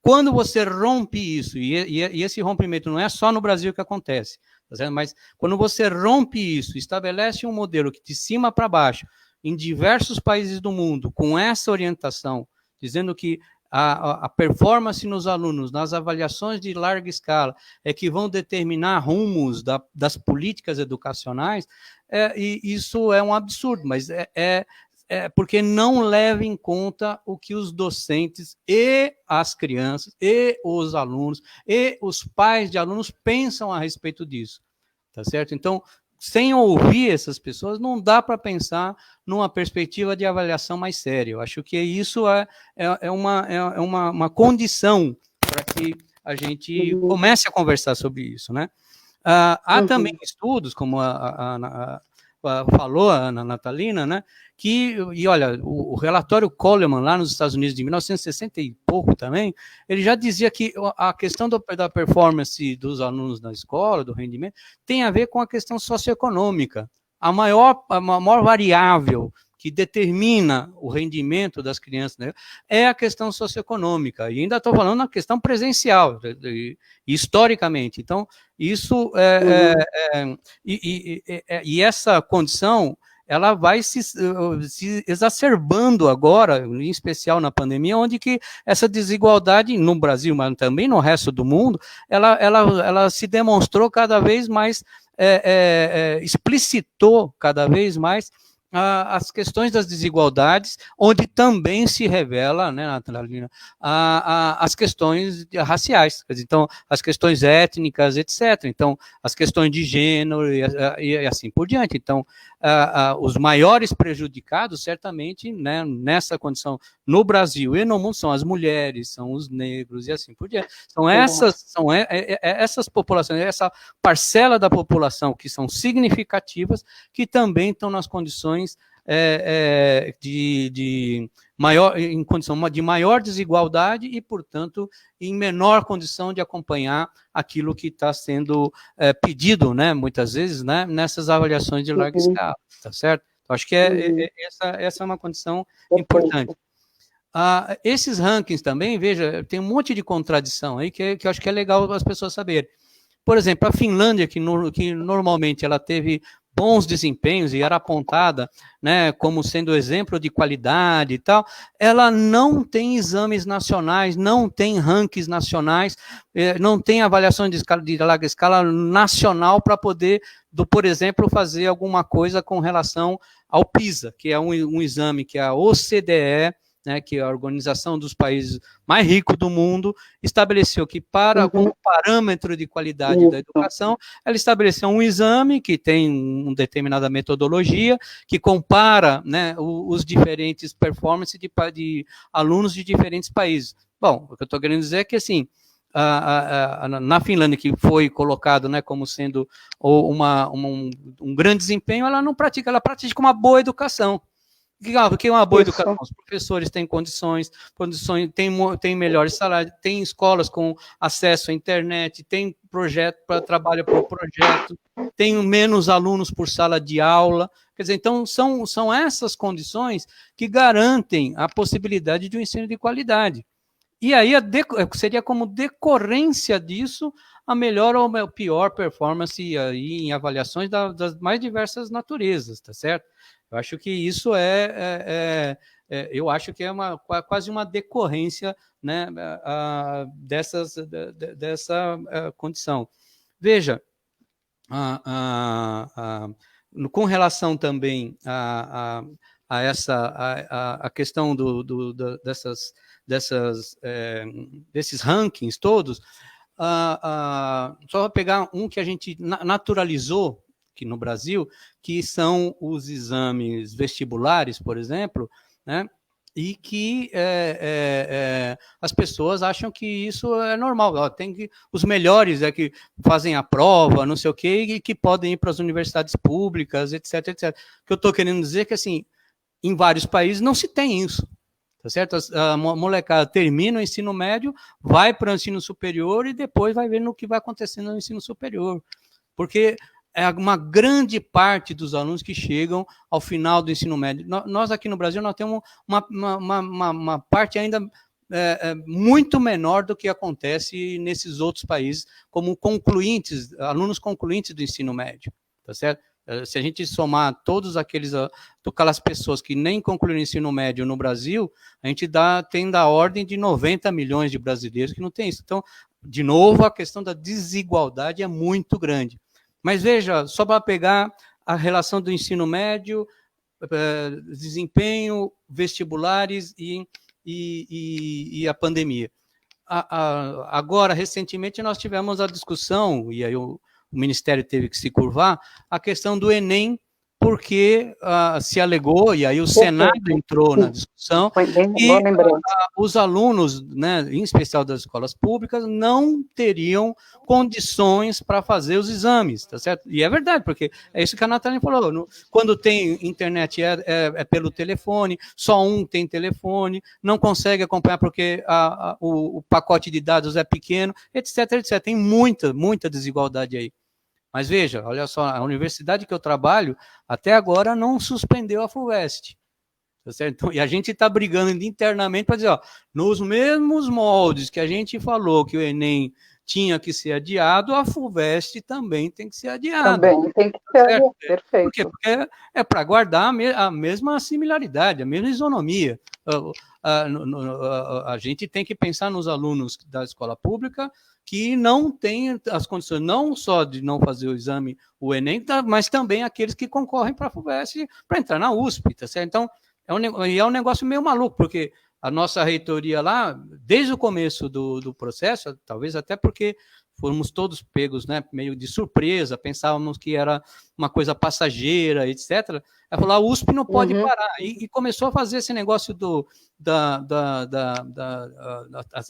quando você rompe isso, e esse rompimento não é só no Brasil que acontece, tá certo? Mas quando você rompe isso, estabelece um modelo que de cima para baixo, em diversos países do mundo, com essa orientação, dizendo que a performance nos alunos, nas avaliações de larga escala, é que vão determinar rumos das políticas educacionais, e isso é um absurdo, mas porque não leva em conta o que os docentes e as crianças e os alunos e os pais de alunos pensam a respeito disso, tá certo? Então, sem ouvir essas pessoas, não dá para pensar numa perspectiva de avaliação mais séria. Eu acho que isso é uma condição para que a gente comece a conversar sobre isso, né? Há também estudos, como falou a Ana Natalina, né? E olha, o relatório Coleman, lá nos Estados Unidos, de 1960 e pouco também, ele já dizia que a questão da performance dos alunos na escola, do rendimento, tem a ver com a questão socioeconômica. A maior variável que determina o rendimento das crianças, né, é a questão socioeconômica. E ainda estou falando na questão presencial, historicamente. Então, isso e essa condição ela vai se exacerbando agora, em especial na pandemia, onde que essa desigualdade no Brasil, mas também no resto do mundo, ela se demonstrou cada vez mais, explicitou cada vez mais as questões das desigualdades, onde também se revela, né, Natalina, as questões raciais, então, as questões étnicas, etc. Então, as questões de gênero e assim por diante. Então, os maiores prejudicados, certamente, né, nessa condição, no Brasil e no mundo, são as mulheres, são os negros e assim por diante. São essas populações, essa parcela da população que são significativas, que também estão nas condições em condição de maior desigualdade e, portanto, em menor condição de acompanhar aquilo que está sendo pedido, né, muitas vezes, né, nessas avaliações de larga escala, tá certo? Então, acho que essa é uma condição importante. Esses rankings também, veja, tem um monte de contradição aí que eu acho que é legal as pessoas saberem. Por exemplo, a Finlândia, que normalmente ela teve bons desempenhos e era apontada, né, como sendo exemplo de qualidade e tal, ela não tem exames nacionais, não tem rankings nacionais, não tem avaliação de larga escala nacional para poder, por exemplo, fazer alguma coisa com relação ao PISA, que é um exame que a OCDE, né, que é a Organização dos Países Mais Ricos do Mundo, estabeleceu que como parâmetro de qualidade da educação, ela estabeleceu um exame que tem uma determinada metodologia, que compara, né, os diferentes performances de alunos de diferentes países. Bom, o que eu estou querendo dizer é que, assim, na Finlândia, que foi colocado, né, como sendo um grande desempenho, ela pratica uma boa educação. Porque é uma boa educação, os professores têm condições têm melhores salários, tem escolas com acesso à internet, tem trabalho por projeto, tem menos alunos por sala de aula. Quer dizer, então, são essas condições que garantem a possibilidade de um ensino de qualidade. E aí seria como decorrência disso a melhor ou a pior performance aí em avaliações das mais diversas naturezas, tá certo? Eu acho que isso eu acho que é quase uma decorrência, né, dessa condição. Veja, com relação também a questão desses rankings todos, só vou pegar um que a gente naturalizou aqui no Brasil, que são os exames vestibulares, por exemplo, né, e que as pessoas acham que isso é normal. Os melhores que fazem a prova, não sei o quê, e que podem ir para as universidades públicas, etc, etc. O que eu estou querendo dizer é que, assim, em vários países não se tem isso. Tá certo? A molecada termina o ensino médio, vai para o ensino superior e depois vai ver no que vai acontecendo no ensino superior. Porque é uma grande parte dos alunos que chegam ao final do ensino médio. Nós aqui no Brasil nós temos uma parte ainda muito menor do que acontece nesses outros países, como concluintes, alunos concluintes do ensino médio. Tá certo? Se a gente somar todas aquelas pessoas que nem concluíram o ensino médio no Brasil, a gente tem da ordem de 90 milhões de brasileiros que não tem isso. Então, de novo, a questão da desigualdade é muito grande. Mas veja, só para pegar a relação do ensino médio, desempenho, vestibulares e a pandemia. Agora, recentemente, nós tivemos a discussão, e aí o Ministério teve que se curvar, a questão do Enem, porque se alegou, e aí o Senado entrou na discussão, e os alunos, né, em especial das escolas públicas, não teriam condições para fazer os exames, tá certo? E é verdade, porque é isso que a Natália falou, quando tem internet é pelo telefone, só um tem telefone, não consegue acompanhar porque o pacote de dados é pequeno, etc, etc. Tem muita desigualdade aí. Mas veja, olha só, a universidade que eu trabalho, até agora não suspendeu a FUVEST. Tá certo? Então, e a gente está brigando internamente para dizer, ó, nos mesmos moldes que a gente falou que o Enem tinha que ser adiado, a FUVEST também tem que ser adiada. Também tem que ser adiado, perfeito. Por quê? Porque é para guardar a mesma similaridade, a mesma isonomia. A gente tem que pensar nos alunos da escola pública que não têm as condições, não só de não fazer o exame, o Enem, mas também aqueles que concorrem para a FUVEST para entrar na USP, tá certo? Então, é um negócio meio maluco, porque a nossa reitoria lá, desde o começo do processo, talvez até porque fomos todos pegos, né, meio de surpresa, pensávamos que era uma coisa passageira, etc. Ela falou, a USP não pode parar. E começou a fazer esse negócio do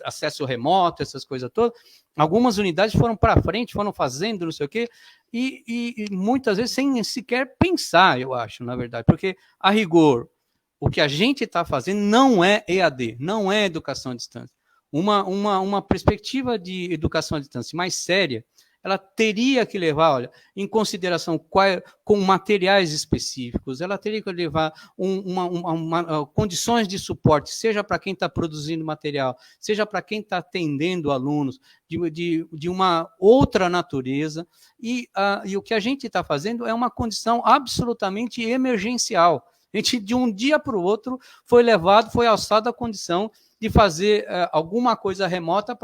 acesso remoto, essas coisas todas. Algumas unidades foram para frente, foram fazendo não sei o quê, e muitas vezes sem sequer pensar, eu acho, na verdade, porque, a rigor, o que a gente está fazendo não é EAD, não é educação à distância. Uma perspectiva de educação à distância mais séria, ela teria que levar, olha, em consideração com materiais específicos, ela teria que levar condições de suporte, seja para quem está produzindo material, seja para quem está atendendo alunos, de uma outra natureza, e o que a gente está fazendo é uma condição absolutamente emergencial. A gente, de um dia para o outro, foi alçado à condição de fazer alguma coisa remota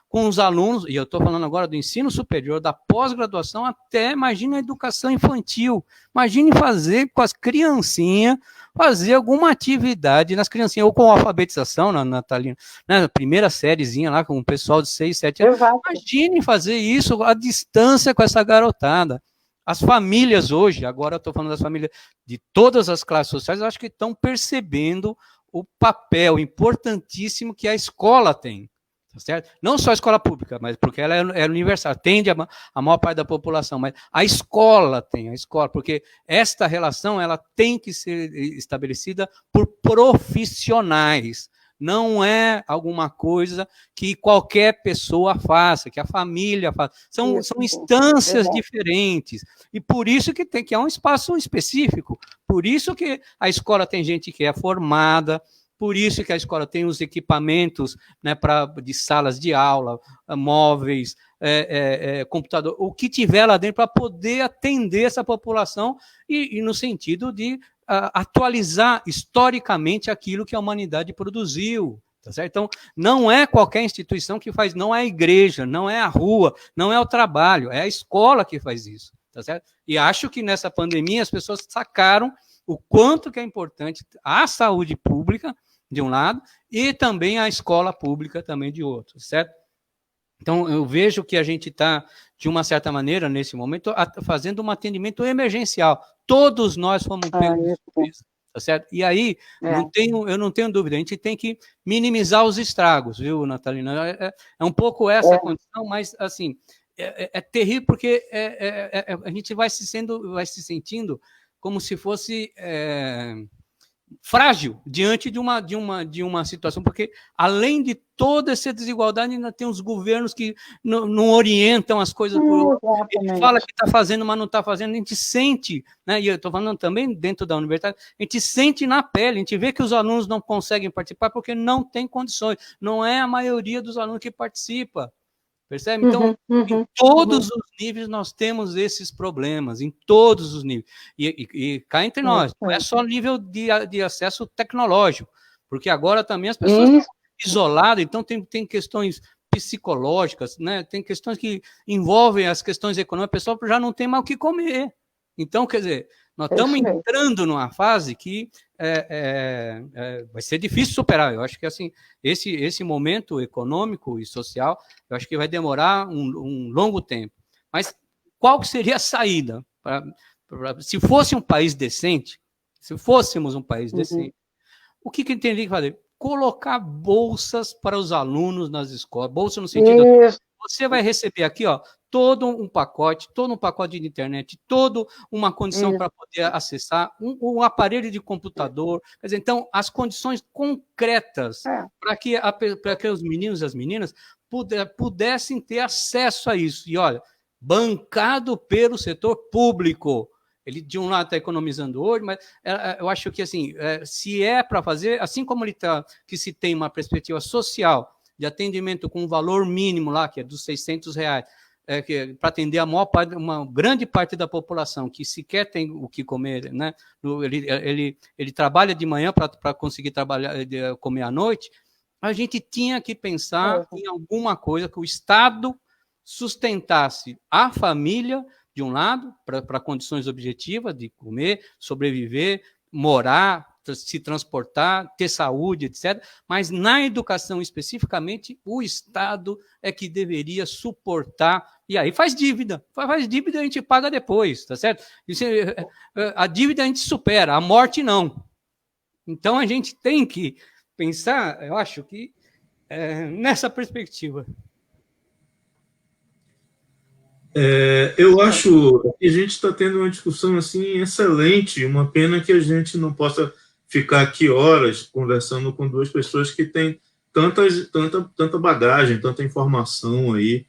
com os alunos, e eu estou falando agora do ensino superior, da pós-graduação, até, imagina, a educação infantil. Imagine fazer com as criancinhas, fazer alguma atividade nas criancinhas, ou com alfabetização, Natalina, na primeira sériezinha lá, com o pessoal de 6, 7 anos. Exato. Imagine fazer isso à distância com essa garotada. As famílias hoje, agora eu estou falando das famílias de todas as classes sociais, eu acho que estão percebendo o papel importantíssimo que a escola tem, tá certo? Não só a escola pública, mas porque ela é universal, atende a maior parte da população, mas a escola, porque esta relação ela tem que ser estabelecida por profissionais. Não é alguma coisa que qualquer pessoa faça, que a família faça. São instâncias diferentes. E por isso que é um espaço específico. Por isso que a escola tem gente que é formada, por isso que a escola tem os equipamentos, né, de salas de aula, móveis, computador, o que tiver lá dentro para poder atender essa população e no sentido de atualizar historicamente aquilo que a humanidade produziu. Tá certo? Então, não é qualquer instituição que faz, não é a igreja, não é a rua, não é o trabalho, é a escola que faz isso. Tá certo? E acho que nessa pandemia as pessoas sacaram o quanto que é importante a saúde pública, de um lado, e também a escola pública também de outro, certo? Então, eu vejo que a gente está, de uma certa maneira, nesse momento, fazendo um atendimento emergencial. Todos nós fomos pegos de surpresa, tá certo? E aí, eu não tenho dúvida, a gente tem que minimizar os estragos, viu, Natalina? É um pouco essa condição, mas, assim, é terrível porque a gente vai se sentindo como se fosse frágil diante de uma situação, porque além de toda essa desigualdade, ainda tem os governos que não orientam as coisas. Ele fala que está fazendo, mas não está fazendo. A gente sente, né? E eu estou falando também dentro da universidade, a gente sente na pele, a gente vê que os alunos não conseguem participar porque não tem condições. Não é a maioria dos alunos que participa. Percebe? Então, em todos os níveis nós temos esses problemas, em todos os níveis. E cá entre nós, não é só nível de acesso tecnológico, porque agora também as pessoas estão isoladas, então tem questões psicológicas, né? Tem questões que envolvem as questões econômicas, o pessoal já não tem mais o que comer. Então, quer dizer, nós estamos entrando numa fase que vai ser difícil superar. Eu acho que assim, esse momento econômico e social, eu acho que vai demorar um longo tempo. Mas qual que seria a saída? Se fosse um país decente, se fôssemos um país decente, o que teria que fazer? Colocar bolsas para os alunos nas escolas. Bolsa no sentido... Você vai receber aqui, ó, todo um pacote de internet, toda uma condição para poder acessar, um aparelho de computador. Quer dizer, então, as condições concretas para que os meninos e as meninas pudessem ter acesso a isso. E, olha, bancado pelo setor público. Ele, de um lado, está economizando hoje, mas eu acho que, assim, se é para fazer, assim como que se tem uma perspectiva social de atendimento com um valor mínimo lá, que é dos R$600, para atender uma grande parte da população que sequer tem o que comer, né? Ele trabalha de manhã para conseguir comer à noite. A gente tinha que pensar em alguma coisa que o Estado sustentasse a família, de um lado, para condições objetivas de comer, sobreviver, morar, se transportar, ter saúde, etc. Mas na educação especificamente, o Estado é que deveria suportar, e aí faz dívida a gente paga depois, tá certo? A dívida a gente supera, a morte não. Então a gente tem que pensar, eu acho que nessa perspectiva. Eu acho que a gente está tendo uma discussão assim excelente, uma pena que a gente não possa ficar aqui horas conversando com duas pessoas que têm tanta bagagem, tanta informação aí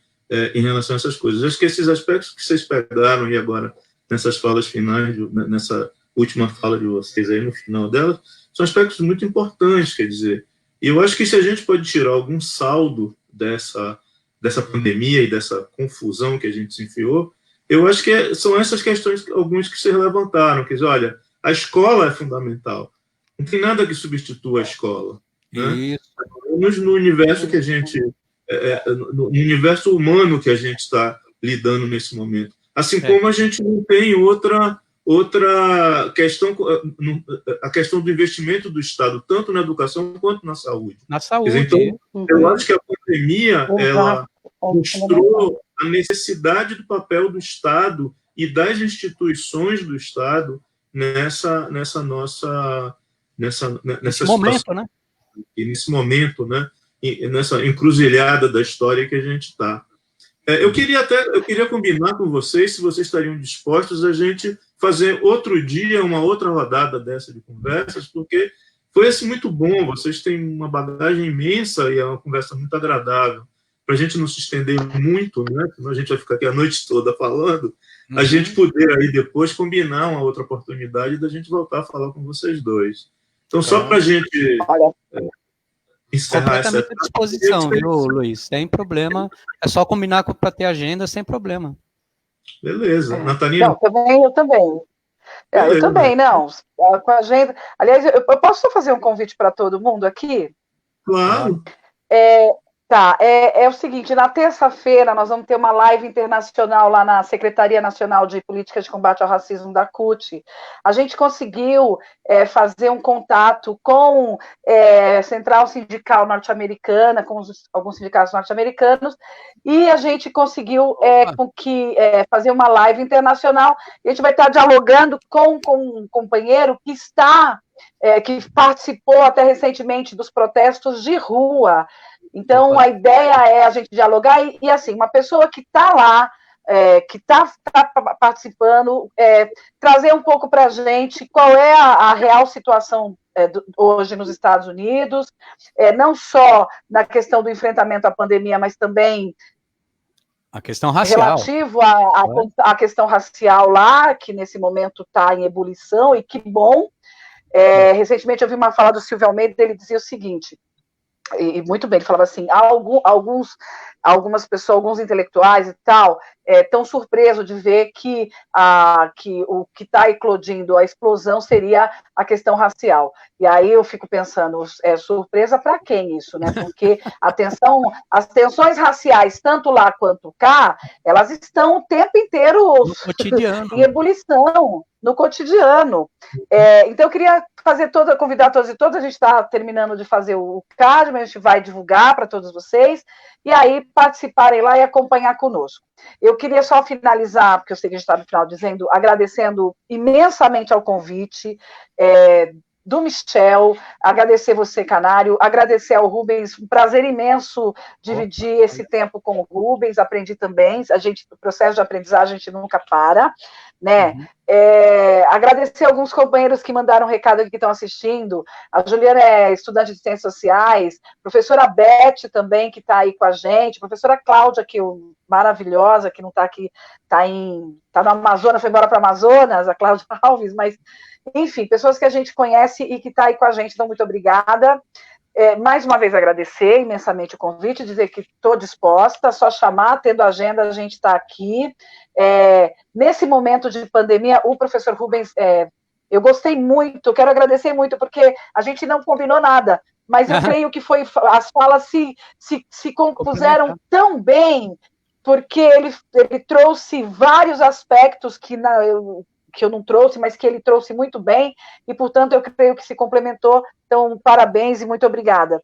em relação a essas coisas. Acho que esses aspectos que vocês pegaram aí agora nessas falas finais, nessa última fala de vocês aí no final delas, são aspectos muito importantes, quer dizer. E eu acho que se a gente pode tirar algum saldo dessa pandemia e dessa confusão que a gente se enfiou, eu acho que são essas questões, algumas que vocês levantaram, quer dizer, olha, a escola é fundamental, não tem nada que substitua a escola, né? No universo que a gente, no universo humano que a gente está lidando nesse momento, assim como a gente não tem outra questão, a questão do investimento do Estado, tanto na educação quanto na saúde. Na saúde. Então, eu acho que a pandemia, ela mostrou a necessidade do papel do Estado e das instituições do Estado nesse momento, né? E nesse momento, né? E nessa encruzilhada da história que a gente está. Eu queria combinar com vocês, se vocês estariam dispostos a gente fazer outro dia, uma outra rodada dessa de conversas, porque foi assim, muito bom, vocês têm uma bagagem imensa e é uma conversa muito agradável. Para a gente não se estender muito, né? Senão a gente vai ficar aqui a noite toda falando, a gente poder aí depois combinar uma outra oportunidade da gente voltar a falar com vocês dois. Então, só para a gente encerrar essa... Completamente à disposição, viu, Luiz? Sem problema. É só combinar para ter agenda, sem problema. Beleza. Natalina? Não, eu também. Eu também, não. Com a agenda... Aliás, eu posso só fazer um convite para todo mundo aqui? Claro. Tá, é o seguinte, na terça-feira nós vamos ter uma live internacional lá na Secretaria Nacional de Políticas de Combate ao Racismo da CUT. A gente conseguiu fazer um contato com a Central Sindical Norte-Americana, com alguns sindicatos norte-americanos, e a gente conseguiu fazer uma live internacional, e a gente vai estar dialogando com um companheiro que que participou até recentemente dos protestos de rua. Então, a ideia é a gente dialogar e assim, uma pessoa que está lá, que está participando, trazer um pouco para a gente qual é a real situação hoje nos Estados Unidos, não só na questão do enfrentamento à pandemia, mas também a questão racial. Relativo à questão racial lá, que nesse momento está em ebulição, e que bom. Recentemente eu vi uma fala do Silvio Almeida, ele dizia o seguinte, e muito bem, ele falava assim, algumas pessoas, alguns intelectuais e tal, estão surpresos de ver que o que está eclodindo a explosão seria a questão racial. E aí eu fico pensando, surpresa para quem isso, né? Porque as tensões raciais, tanto lá quanto cá, elas estão o tempo inteiro em ebulição, no cotidiano. Então eu queria convidar todos e todas, a gente está terminando de fazer o CAD, mas a gente vai divulgar para todos vocês, e aí participarem lá e acompanhar conosco. Eu queria só finalizar, porque eu sei que a gente está no final dizendo, agradecendo imensamente ao convite do Michel, agradecer você, Canário, agradecer ao Rubens, um prazer imenso dividir esse tempo com o Rubens, aprendi também, o processo de aprendizagem a gente nunca para, né? Agradecer alguns companheiros que mandaram um recado aqui que estão assistindo, a Juliana é estudante de Ciências Sociais, professora Beth também, que está aí com a gente, professora Cláudia, maravilhosa, que não está aqui, está no Amazonas, foi embora para o Amazonas, a Cláudia Alves, mas enfim, pessoas que a gente conhece e que está aí com a gente, então muito obrigada. Mais uma vez agradecer imensamente o convite, dizer que estou disposta, só chamar, tendo agenda, a gente está aqui. Nesse momento de pandemia, o professor Rubens, eu gostei muito, quero agradecer muito, porque a gente não combinou nada, mas eu creio que as falas se compuseram tão bem, porque ele trouxe vários aspectos que eu não trouxe, mas que ele trouxe muito bem, e, portanto, eu creio que se complementou. Então, parabéns e muito obrigada.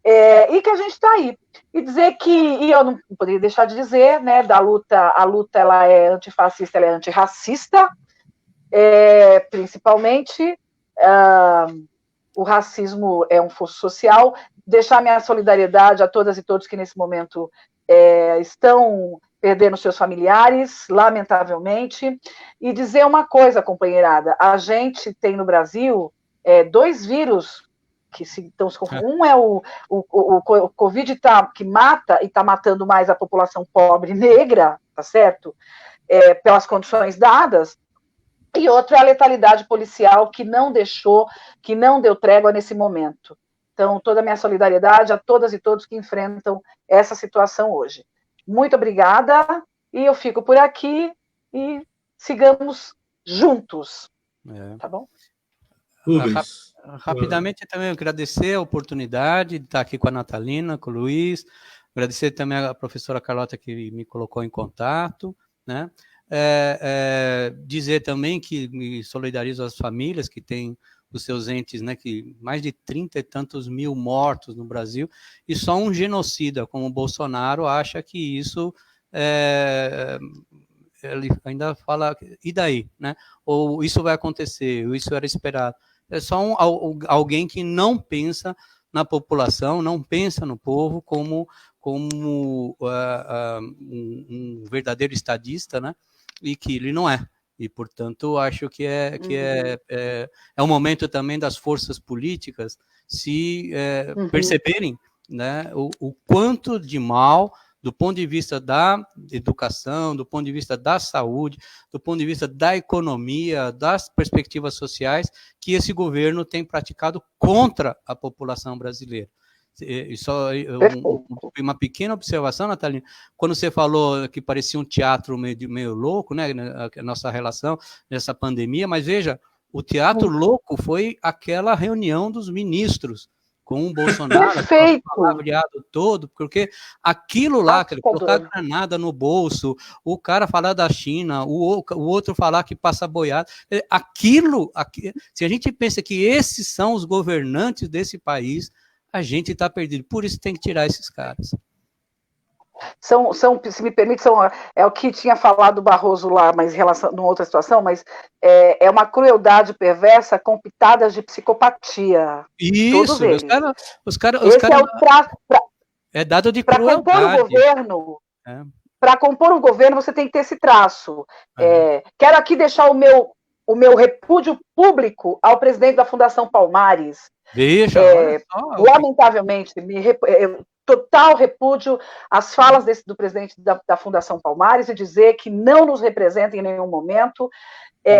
E que a gente está aí. E dizer e eu não poderia deixar de dizer, né, a luta ela é antifascista, ela é antirracista, principalmente. O racismo é um fosso social. Deixar minha solidariedade a todas e todos que, nesse momento, estão perdendo seus familiares, lamentavelmente, e dizer uma coisa, companheirada, a gente tem no Brasil 2 vírus que estão se confundindo. Um é o Covid que mata, e está matando mais a população pobre negra, tá certo? Pelas condições dadas, e outro é a letalidade policial que não deu trégua nesse momento. Então, toda a minha solidariedade a todas e todos que enfrentam essa situação hoje. Muito obrigada, e eu fico por aqui, e sigamos juntos. Tá bom? Rapidamente também agradecer a oportunidade de estar aqui com a Natalina, com o Luiz, agradecer também a professora Carlota que me colocou em contato, né? Dizer também que me solidarizo às famílias que têm os seus entes, né, que mais de 30 e tantos mil mortos no Brasil, e só um genocida como o Bolsonaro acha que isso ele ainda fala, e daí, né? Ou isso vai acontecer, ou isso era esperado. É só alguém que não pensa na população, não pensa no povo como um verdadeiro estadista, né? E que ele não é. E, portanto, acho que é um momento também das forças políticas se perceberem, né, o quanto de mal, do ponto de vista da educação, do ponto de vista da saúde, do ponto de vista da economia, das perspectivas sociais, que esse governo tem praticado contra a população brasileira. E só uma pequena observação, Natalina, quando você falou que parecia um teatro meio louco, né, a nossa relação nessa pandemia, mas veja, o teatro louco foi aquela reunião dos ministros com o Bolsonaro, o palavreado todo, porque aquilo lá, colocar granada no bolso, o cara falar da China, o outro falar que passa boiada, se a gente pensa que esses são os governantes desse país, a gente está perdido. Por isso tem que tirar esses caras. Se me permite, é o que tinha falado o Barroso lá, mas em relação numa outra situação, mas é uma crueldade perversa com pitadas de psicopatia. Isso, os caras Esse é o traço. É dado de crueldade. Para compor um governo, você tem que ter esse traço. Quero aqui deixar o meu o meu repúdio público ao presidente da Fundação Palmares. Veja, lamentavelmente, total repúdio às falas do presidente da Fundação Palmares e dizer que não nos representa em nenhum momento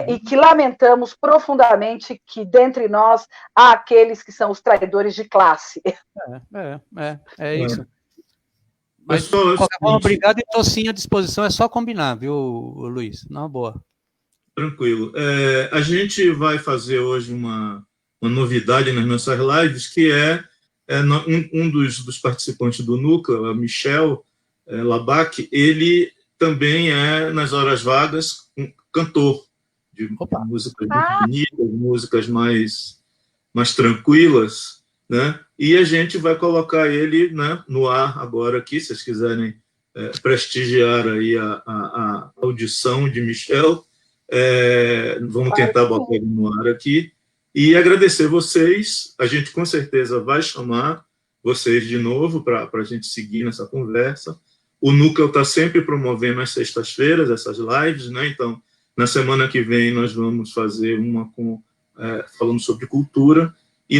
e que lamentamos profundamente que dentre nós há aqueles que são os traidores de classe. É isso. Mas, de qualquer forma, obrigado e estou sim à disposição, é só combinar, viu, Luiz? Não, boa. Tranquilo. A gente vai fazer hoje uma novidade nas nossas lives, que um dos participantes do núcleo, o Michel Labac, ele também é, nas horas vagas, um cantor de músicas muito bonitas, músicas mais tranquilas, né? E a gente vai colocar ele, né, no ar agora aqui, se vocês quiserem prestigiar aí a audição de Michel, vamos tentar botar ele no ar aqui. E agradecer vocês, a gente com certeza vai chamar vocês de novo para a gente seguir nessa conversa. O Núcleo está sempre promovendo às sextas-feiras essas lives, né? Então, na semana que vem nós vamos fazer uma falando sobre cultura, e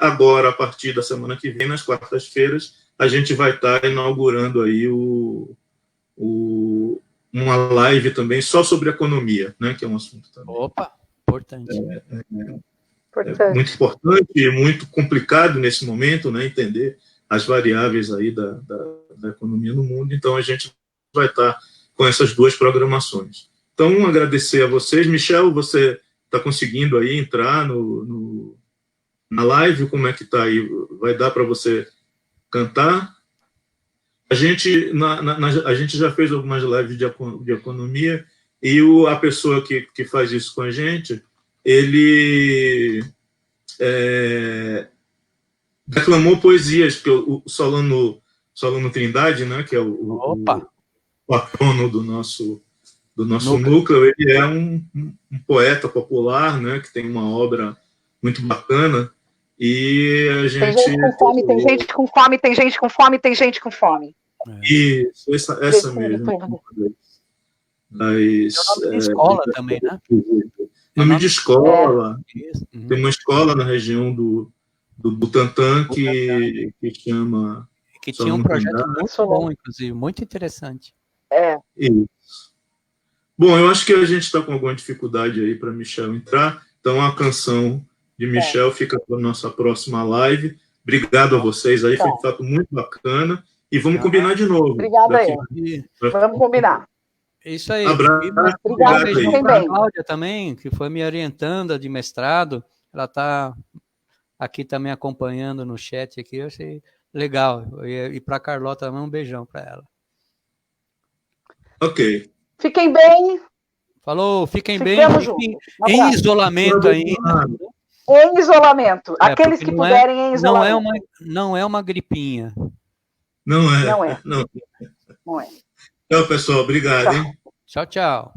agora, a partir da semana que vem, nas quartas-feiras, a gente vai estar inaugurando aí uma live também só sobre economia, né? Que é um assunto também. Importante. Muito importante e muito complicado nesse momento, né, entender as variáveis aí da economia no mundo. Então, a gente vai estar com essas duas programações. Então, agradecer a vocês. Michel, você está conseguindo aí entrar na live? Como é que está aí? Vai dar para você cantar? A gente já fez algumas lives de economia e a pessoa que faz isso com a gente, ele declamou poesias, porque o Solano Trindade, né, que é o patrono do nosso núcleo, ele é um poeta popular, né, que tem uma obra muito bacana, e a gente... Tem gente com fome, tem gente com fome, tem gente com fome, tem gente com fome. Isso, essa mesmo. Tem o nome de escola também, né? Nome de escola. Tem uma escola na região do Butantã que chama... Que tinha um projeto muito bom, inclusive, muito interessante. Isso. Bom, eu acho que a gente está com alguma dificuldade aí para Michel entrar, então a canção de Michel fica para a nossa próxima live. Obrigado a vocês aí, foi um fato muito bacana, e vamos combinar de novo. Obrigada aí. Vamos combinar. É isso aí. Obrigado aí. A Cláudia também, que foi me orientando de mestrado, ela está aqui também acompanhando no chat aqui, eu achei legal. E para a Carlota também, um beijão para ela. Ok. Fiquem bem. Falou, fiquem bem. Em isolamento ainda. Em isolamento. Aqueles que puderem em isolamento. Não é uma gripinha. Não é. Tchau, pessoal. Obrigado, hein? Tchau, tchau.